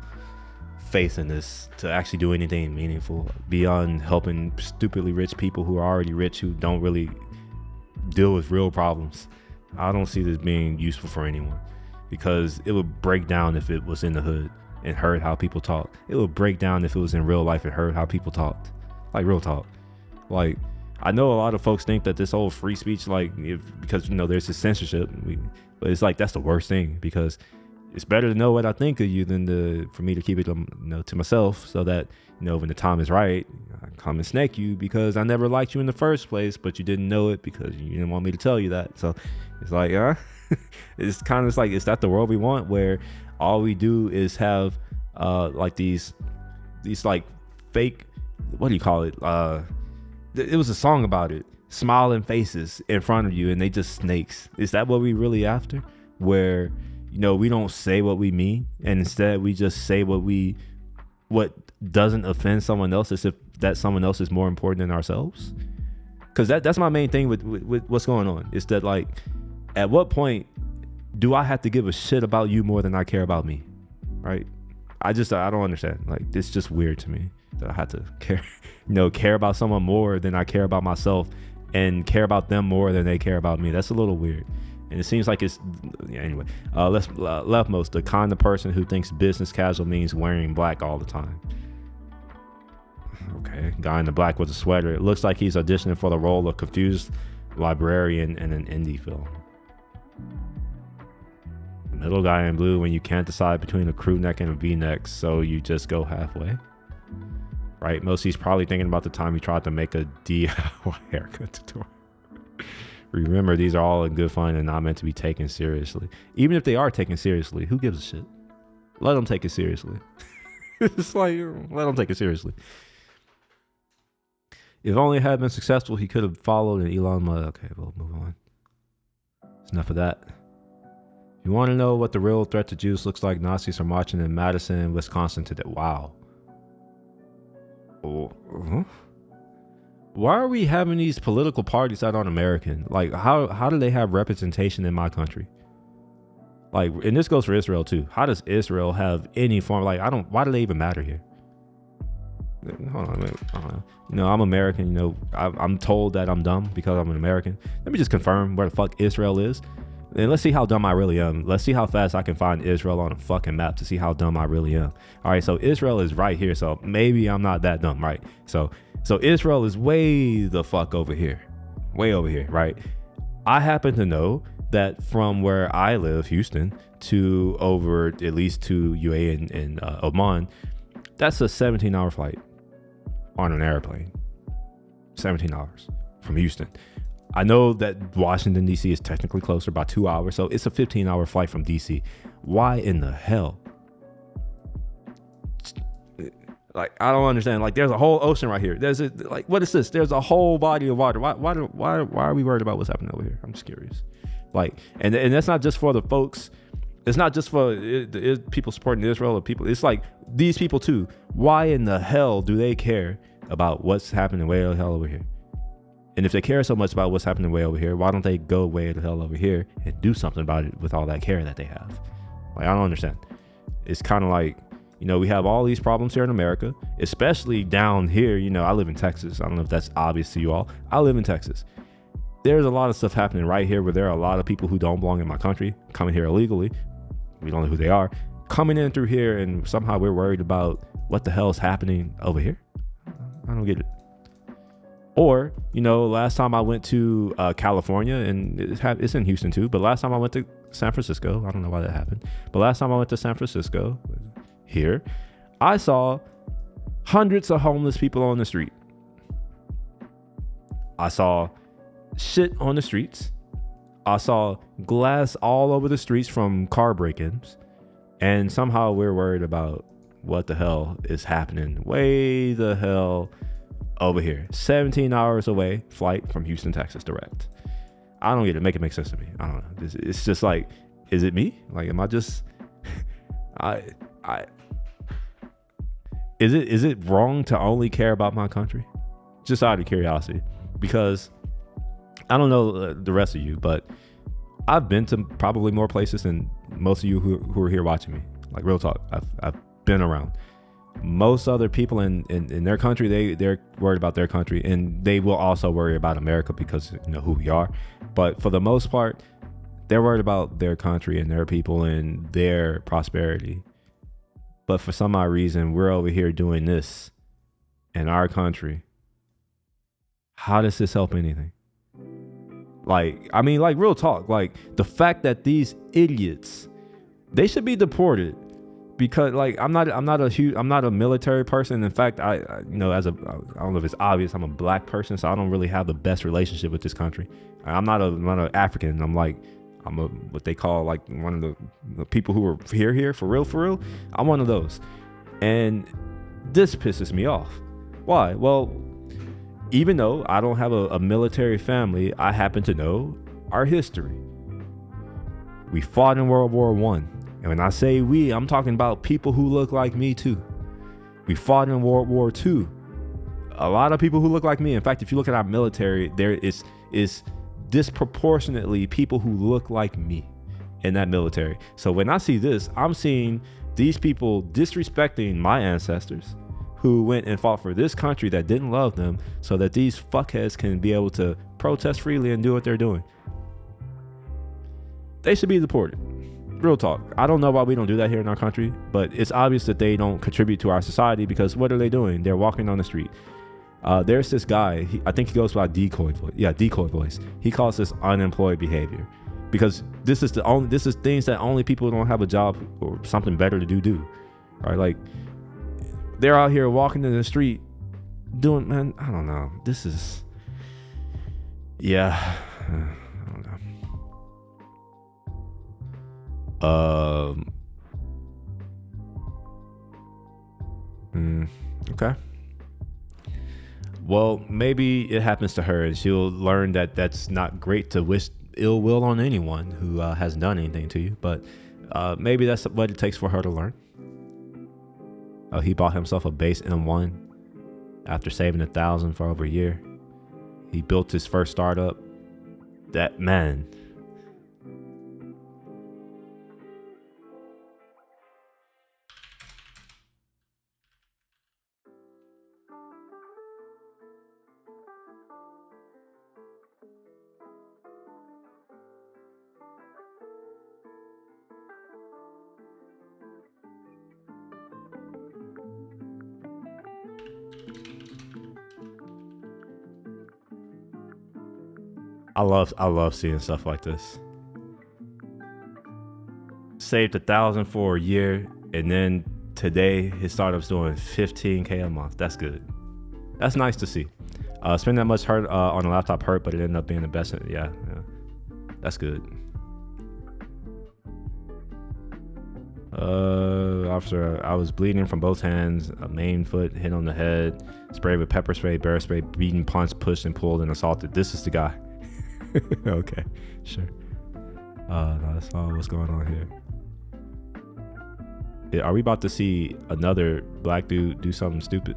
faith in this to actually do anything meaningful beyond helping stupidly rich people who are already rich, who don't really deal with real problems. I don't see this being useful for anyone, because it would break down if it was in the hood and heard how people talk. It would break down if it was in real life and heard how people talked. Like real talk. Like, I know a lot of folks think that this whole free speech, like, because, you know, there's this censorship, but it's like, that's the worst thing, because it's better to know what I think of you than for me to keep it, you know, to myself, so that, you know, when the time is right, I can come and snake you because I never liked you in the first place, but you didn't know it because you didn't want me to tell you that. So it's like, it's kind of like, is that the world we want, where all we do is have like these like fake, what do you call it? It was a song about it, smiling faces in front of you, and they just snakes. Is that what we really after? Where, you know, we don't say what we mean, and instead we just say what doesn't offend someone else, as if that someone else is more important than ourselves. Because that's my main thing with what's going on, is that, like, at what point do I have to give a shit about you more than I care about me? Right? I don't understand. Like, it's just weird to me that I have to care about someone more than I care about myself, and care about them more than they care about me. That's a little weird. And it seems like it's, anyway, leftmost, the kind of person who thinks business casual means wearing black all the time. Okay, guy in the black with a sweater. It looks like he's auditioning for the role of confused librarian in an indie film. Middle guy in blue, when you can't decide between a crew neck and a V-neck, so you just go halfway. Right, Mostly's probably thinking about the time he tried to make a DIY haircut tutorial. Remember, these are all in good fun and not meant to be taken seriously. Even if they are taken seriously, who gives a shit? Let them take it seriously. It's like, let them take it seriously. If only it had been successful, he could have followed an Elon Musk. Okay, we'll move on. It's enough of that. If you want to know what the real threat to Jews looks like, Nazis are marching in Madison, Wisconsin today. Wow. Why are we having these political parties that aren't American? Like, how do they have representation in my country? Like, and this goes for Israel too. How does Israel have any form? Like, why do they even matter here? Hold on a minute. You know, I'm American. You know, I'm told that I'm dumb because I'm an American. Let me just confirm where the fuck Israel is, and let's see how dumb I really am. Let's see how fast I can find Israel on a fucking map to see how dumb I really am. All right, so Israel is right here, so maybe I'm not that dumb, right? So Israel is way the fuck over here, way over here, right? I happen to know that from where I live, Houston, to over at least to UAE and Oman, that's a 17-hour flight on an airplane. 17 hours from Houston. I know that Washington, D.C. is technically closer, about 2 hours, so it's a 15-hour flight from D.C. Why in the hell? Like, I don't understand. Like, there's a whole ocean right here. Like, what is this? There's a whole body of water. Why are we worried about what's happening over here? I'm just curious. Like, and that's not just for the folks. It's not just for people supporting Israel or people. It's like these people too. Why in the hell do they care about what's happening way the hell over here? And if they care so much about what's happening way over here, why don't they go way the hell over here and do something about it with all that care that they have? Like, I don't understand. It's kind of like, you know, we have all these problems here in America, especially down here. You know, I live in Texas. I don't know if that's obvious to you all. I live in Texas. There's a lot of stuff happening right here where there are a lot of people who don't belong in my country coming here illegally. We don't know who they are, coming in through here, and somehow we're worried about what the hell is happening over here. I don't get it. Or, you know, last time I went to California, and it's in Houston too, but last time I went to San Francisco, I don't know why that happened, but last time I went to San Francisco, here, I saw hundreds of homeless people on the street. I saw shit on the streets. I saw glass all over the streets from car break-ins, and somehow we're worried about what the hell is happening way the hell over here. 17 hours away flight from Houston, Texas direct. I don't get it. Make it make sense to me. I don't know. It's just like, is it me? Like, am I just is it wrong to only care about my country? Just out of curiosity, because I don't know the rest of you, but I've been to probably more places than most of you who are here watching me. Like, real talk, I've been around. Most other people in their country, they're worried about their country, and they will also worry about America because who we are. But for the most part, they're worried about their country and their people and their prosperity. But for some odd reason, we're over here doing this in our country. How does this help anything? Like, I mean, like, real talk. Like, the fact that these idiots, they should be deported. Because like I'm not a military person. In fact, I I don't know if it's obvious, I'm a black person, so I don't really have the best relationship with this country. I'm not an African. I'm a what they call like one of the people who are here for real. I'm one of those, and this pisses me off. Why? Well, even though I don't have a military family, I happen to know our history. We fought in World War I. And when I say we, I'm talking about people who look like me too. We fought in World War II. A lot of people who look like me. In fact, if you look at our military, there is disproportionately people who look like me in that military. So when I see this, I'm seeing these people disrespecting my ancestors who went and fought for this country that didn't love them so that these fuckheads can be able to protest freely and do what they're doing. They should be deported. Real talk. I don't know why we don't do that here in our country, but it's obvious that they don't contribute to our society because what are they doing? They're walking on the street. There's this guy, I think he goes by decoy voice. Yeah, decoy voice. He calls this unemployed behavior because this is things that only people who don't have a job or something better to do. Right? Like they're out here walking in the street doing, man, I don't know. This is, yeah, I don't know. Okay. Well, maybe it happens to her and she'll learn that that's not great to wish ill will on anyone who hasn't done anything to you, but maybe that's what it takes for her to learn. He bought himself a base M1 after saving $1,000 for over a year. He built his first startup. That man. I love seeing stuff like this. Saved $1,000 for a year, and then today his startup's doing $15K a month. That's good. That's nice to see. Spend that much hurt on a laptop hurt, but it ended up being the best. Yeah, that's good. Officer, I was bleeding from both hands, a main foot hit on the head, sprayed with pepper spray, bear spray, beaten, punched, pushed, and pulled and assaulted. This is the guy. Okay, sure. That's all what's going on here. Are we about to see another black dude do something stupid?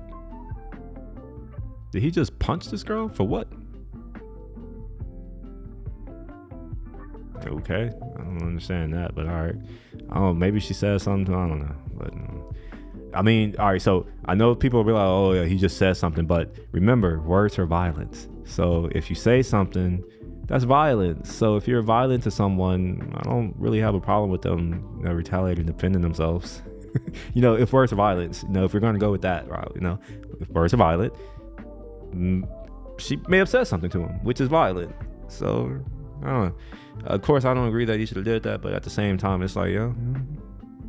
Did he just punch this girl for what? Okay, I don't understand that, but all right. I don't know, maybe she said something, I don't know. But I mean, all right, so I know people will be like, oh yeah, he just said something, but remember, words are violence. So if you say something, that's violence. So if you're violent to someone, I don't really have a problem with them retaliating, defending themselves. If words are violence, if we're going to go with that route, if words are violent, she may have said something to him, which is violent. So I don't know. Of course, I don't agree that he should have did that, but at the same time, it's like,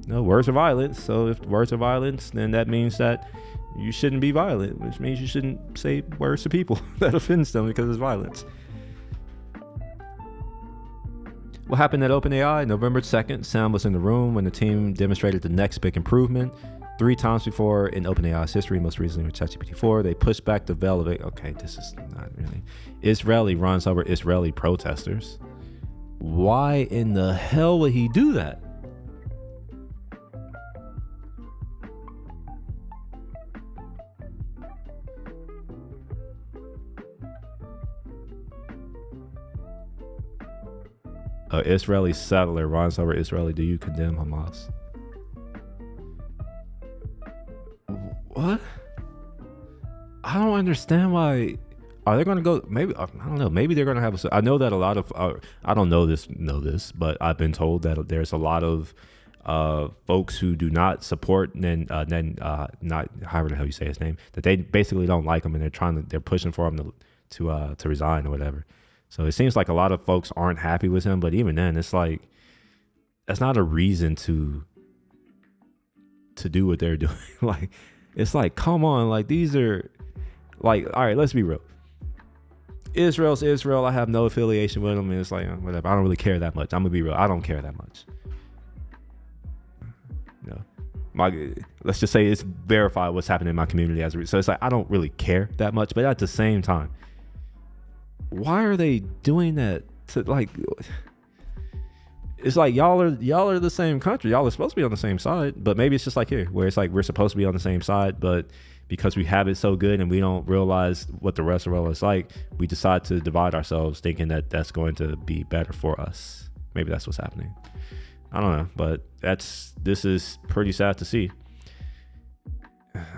words are violence. So if words are violence, then that means that you shouldn't be violent, which means you shouldn't say words to people that offends them because it's violence. What happened at OpenAI? November 2nd, Sam was in the room when the team demonstrated the next big improvement. 3 times before in OpenAI's history, most recently with ChatGPT-4, they pushed back the veil of it. Okay, this is not really. Israeli runs over Israeli protesters. Why in the hell would he do that? Israeli settler runs over Israeli. Do you condemn Hamas? what? I don't understand why. Are they going to go? Maybe I don't know. Maybe they're going to have a. I know that a lot of. I don't know this, but I've been told that there's a lot of folks who do not support not however the hell you say his name, that they basically don't like him and they're pushing for him to resign or whatever. So it seems like a lot of folks aren't happy with him, but even then, it's like that's not a reason to do what they're doing. Like, it's like, come on, like these are like, all right, let's be real. Israel's Israel. I have no affiliation with them, and it's like whatever. I don't really care that much. I'm gonna be real. I don't care that much. Let's just say it's verified what's happening in my community so it's like I don't really care that much. But at the same time, why are they doing that to like? It's like y'all are the same country. Y'all are supposed to be on the same side, but maybe it's just like here, where it's like we're supposed to be on the same side, but because we have it so good and we don't realize what the rest of the world is like, we decide to divide ourselves, thinking that that's going to be better for us. Maybe that's what's happening. I don't know, but this is pretty sad to see.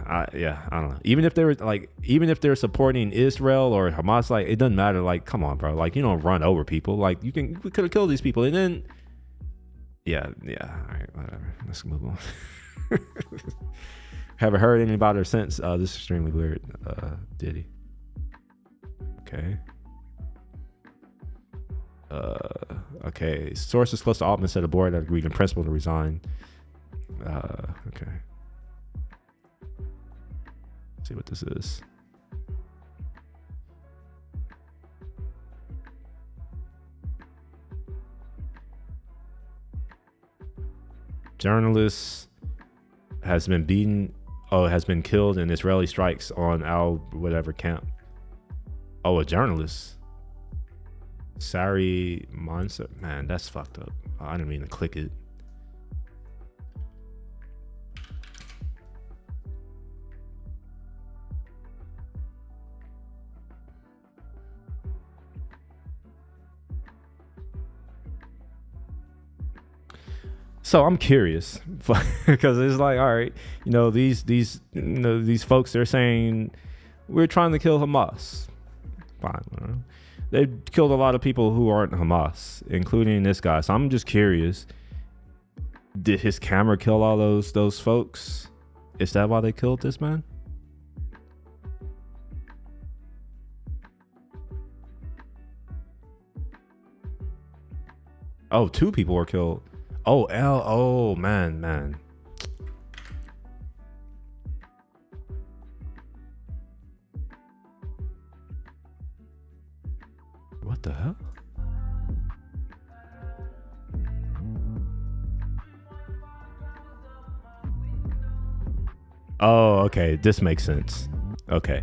I don't know. Even if they're supporting Israel or Hamas, like it doesn't matter. Like, come on, bro. Like, you don't run over people. Like, we could have killed these people, and then yeah. All right, whatever. Let's move on. Haven't heard anything about her since. This is extremely weird. Diddy. Okay. Okay. Sources close to Altman said the board had agreed in principle to resign. Okay. Let's see what this is. Journalist has been killed in Israeli strikes on whatever camp. Oh, a journalist. Sari Mansa. Man, that's fucked up. I didn't mean to click it. So I'm curious because it's like, all right, these folks, they're saying we're trying to kill Hamas. Fine. They've killed a lot of people who aren't Hamas, including this guy. So I'm just curious. Did his camera kill all those folks? Is that why they killed this man? Oh, 2 people were killed. Oh, man. What the hell? Oh, okay. This makes sense. Okay.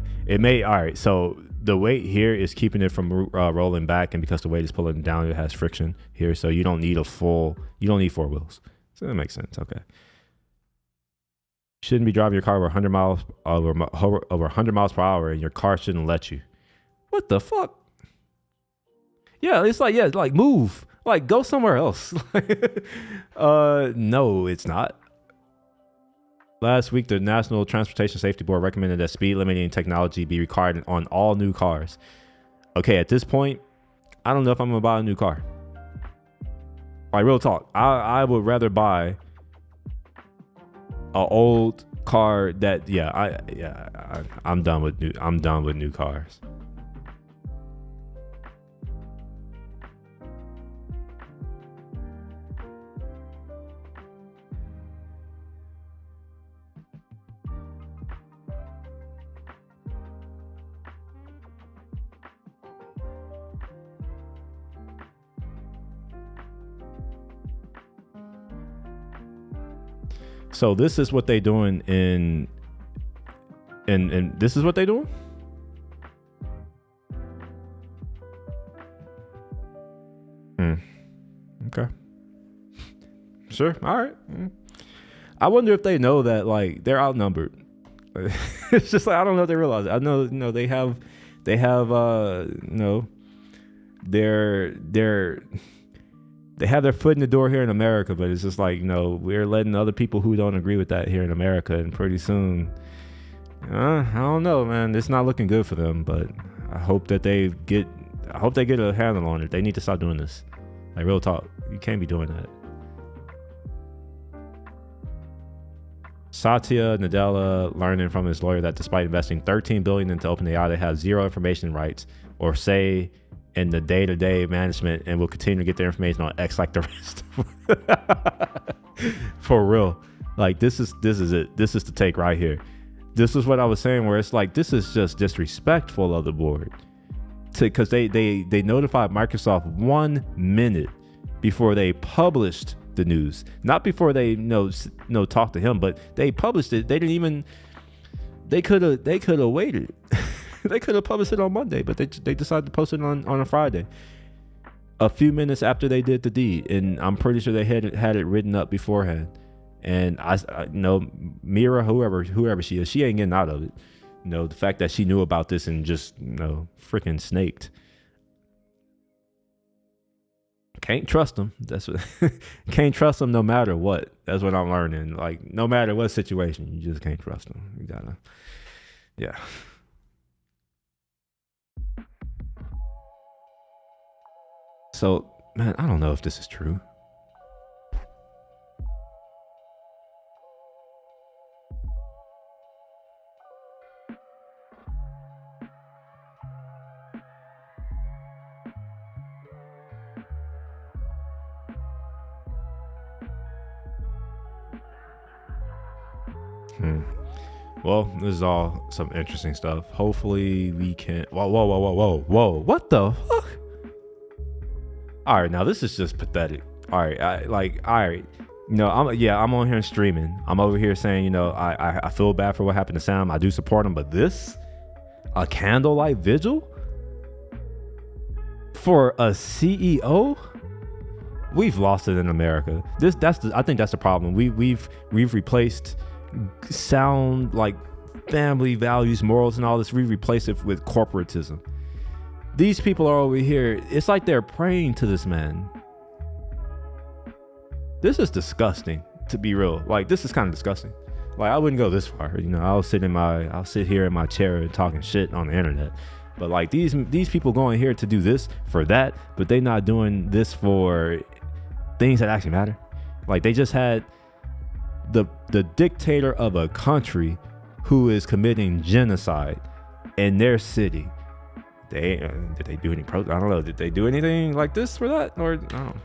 All right. So the weight here is keeping it from rolling back, and because the weight is pulling down, it has friction here. So you don't need 4 wheels. So that makes sense. Okay. Shouldn't be driving your car over 100 miles per hour, and your car shouldn't let you. What the fuck? Yeah, it's like move. Like, go somewhere else. No, it's not. Last week, the National Transportation Safety Board recommended that speed limiting technology be required on all new cars. Okay, at this point, I don't know if I'm gonna buy a new car. Like, real talk, I would rather buy an old car that I'm done with new cars. So this is what they doing in this is what they doing? Okay. Sure. All right. I wonder if they know that, like, they're outnumbered. It's just like, I don't know if they realize it. I know, they have they have their foot in the door here in America, but it's just like, we're letting other people who don't agree with that here in America, and pretty soon I don't know, man. It's not looking good for them, but I hope that they get a handle on it. They need to stop doing this. Like, real talk. You can't be doing that. Satya Nadella learning from his lawyer that despite investing $13 billion into OpenAI, they have zero information rights or say in the day-to-day management, and will continue to get their information on X like the rest of them. For real. Like, this is it. This is the take right here. This is what I was saying, where it's like, this is just disrespectful of the board, because they notified Microsoft 1 minute before they published the news, not before they talk to him, but they published it. They didn't even. They could have waited. They could have published it on Monday, but they decided to post it on a Friday, a few minutes after they did the deed, and I'm pretty sure they had it written up beforehand. And I Mira, whoever she is, she ain't getting out of it. The fact that she knew about this and just freaking snaked. Can't trust them. That's what. Can't trust them no matter what. That's what I'm learning. Like, no matter what situation, you just can't trust them. You gotta, yeah. So, man, I don't know if this is true. Well, this is all some interesting stuff. Hopefully we can. Whoa! What the fuck? All right, now this is just pathetic. All right, all right. I'm on here streaming. I'm over here saying, I feel bad for what happened to Sam. I do support him, but this, a candlelight vigil for a CEO. We've lost it in America. I think that's the problem. We've replaced sound, like, family values, morals, and all this. We replace it with corporatism. These people are over here. It's like they're praying to this man. This is disgusting, to be real. Like, this is kind of disgusting. Like, I wouldn't go this far. I'll sit here in my chair and talking shit on the internet. But like, these people going here to do this for that, but they not doing this for things that actually matter. Like, they just had the dictator of a country who is committing genocide in their city. Did they do any protest? I don't know. Did they do anything like this for that? Or I don't know.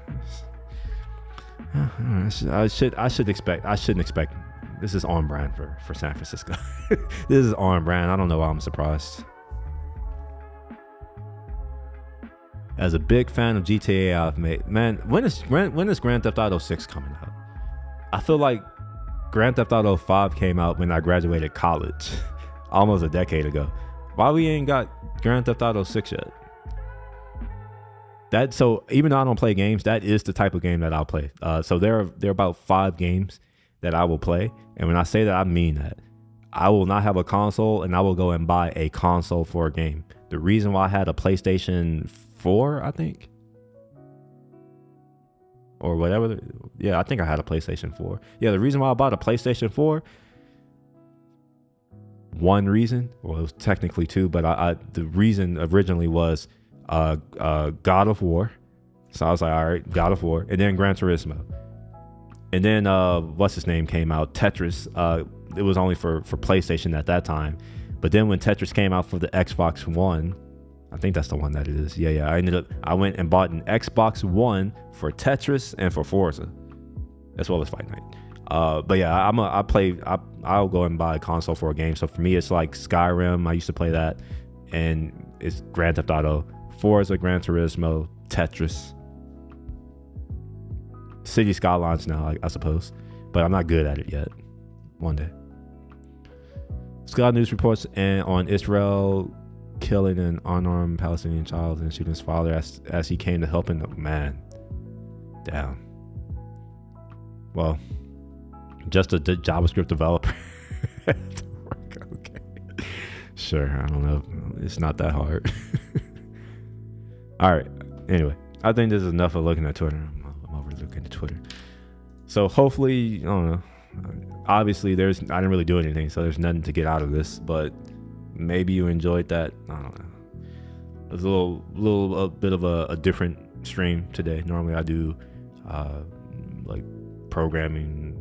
I shouldn't expect. This is on brand for San Francisco. This is on brand. I don't know why I'm surprised. As a big fan of GTA, I've made, man, when is Grand Theft Auto 6 coming out? I feel like Grand Theft Auto 5 came out when I graduated college, almost a decade ago. Why we ain't got Grand Theft Auto 6 yet? So even though I don't play games, that is the type of game that I'll play. So there are about 5 games that I will play, and when I say that, I mean that. I will not have a console, and I will go and buy a console for a game. The reason why I had a PlayStation 4, I think, or whatever. Yeah, I think I had a PlayStation 4. Yeah, the reason why I bought a PlayStation 4, one reason, well, it was technically 2, but the reason originally was God of War. So I was like, all right, God of War, and then Gran Turismo. And then what's his name came out, Tetris. It was only for PlayStation at that time. But then when Tetris came out for the Xbox One, I think that's the one that it is. Yeah. I went and bought an Xbox One for Tetris and for Forza, as well as Fight Night. But yeah, I'll go and buy a console for a game. So for me, it's like Skyrim. I used to play that, and it's Grand Theft Auto, Forza, Gran Turismo, Tetris, City Skylines now, I suppose, but I'm not good at it yet. One day. Sky News reports on Israel killing an unarmed Palestinian child and shooting his father as he came to help him. Man, damn. Well, just a JavaScript developer. Okay, sure. I don't know. It's not that hard. All right. Anyway, I think this is enough of looking at Twitter. I'm over looking at Twitter. So hopefully, I don't know. Obviously, I didn't really do anything, so there's nothing to get out of this. But maybe you enjoyed that. I don't know. It was a bit of a different stream today. Normally, I do like programming,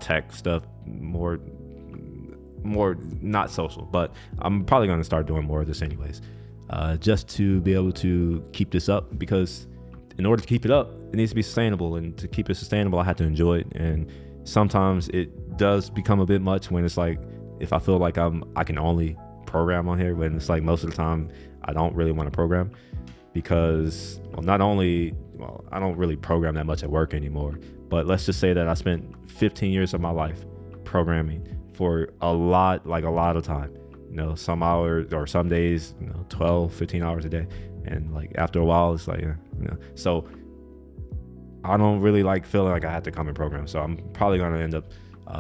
tech stuff, more not social. But I'm probably going to start doing more of this anyways, just to be able to keep this up, because in order to keep it up, it needs to be sustainable, and to keep it sustainable, I have to enjoy it. And sometimes it does become a bit much when it's like, if I feel like I can only program on here, when it's like most of the time I don't really want to program, because I don't really program that much at work anymore. But let's just say that I spent 15 years of my life programming for a lot of time, some hours or some days, 12, 15 hours a day. And like after a while, it's like, so I don't really like feeling like I have to come and program. So I'm probably going to end up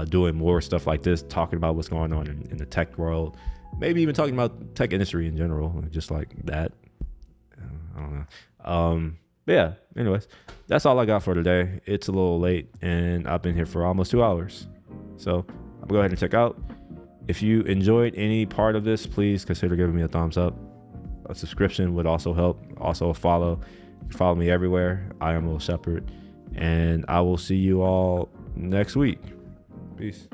doing more stuff like this, talking about what's going on in the tech world, maybe even talking about tech industry in general, just like that. I don't know. But yeah, anyways, that's all I got for today. It's a little late and I've been here for almost 2 hours. So I'll go ahead and check out. If you enjoyed any part of this, please consider giving me a thumbs up. A subscription would also help. Also a follow. You can follow me everywhere. I am Will Shepherd. And I will see you all next week. Peace.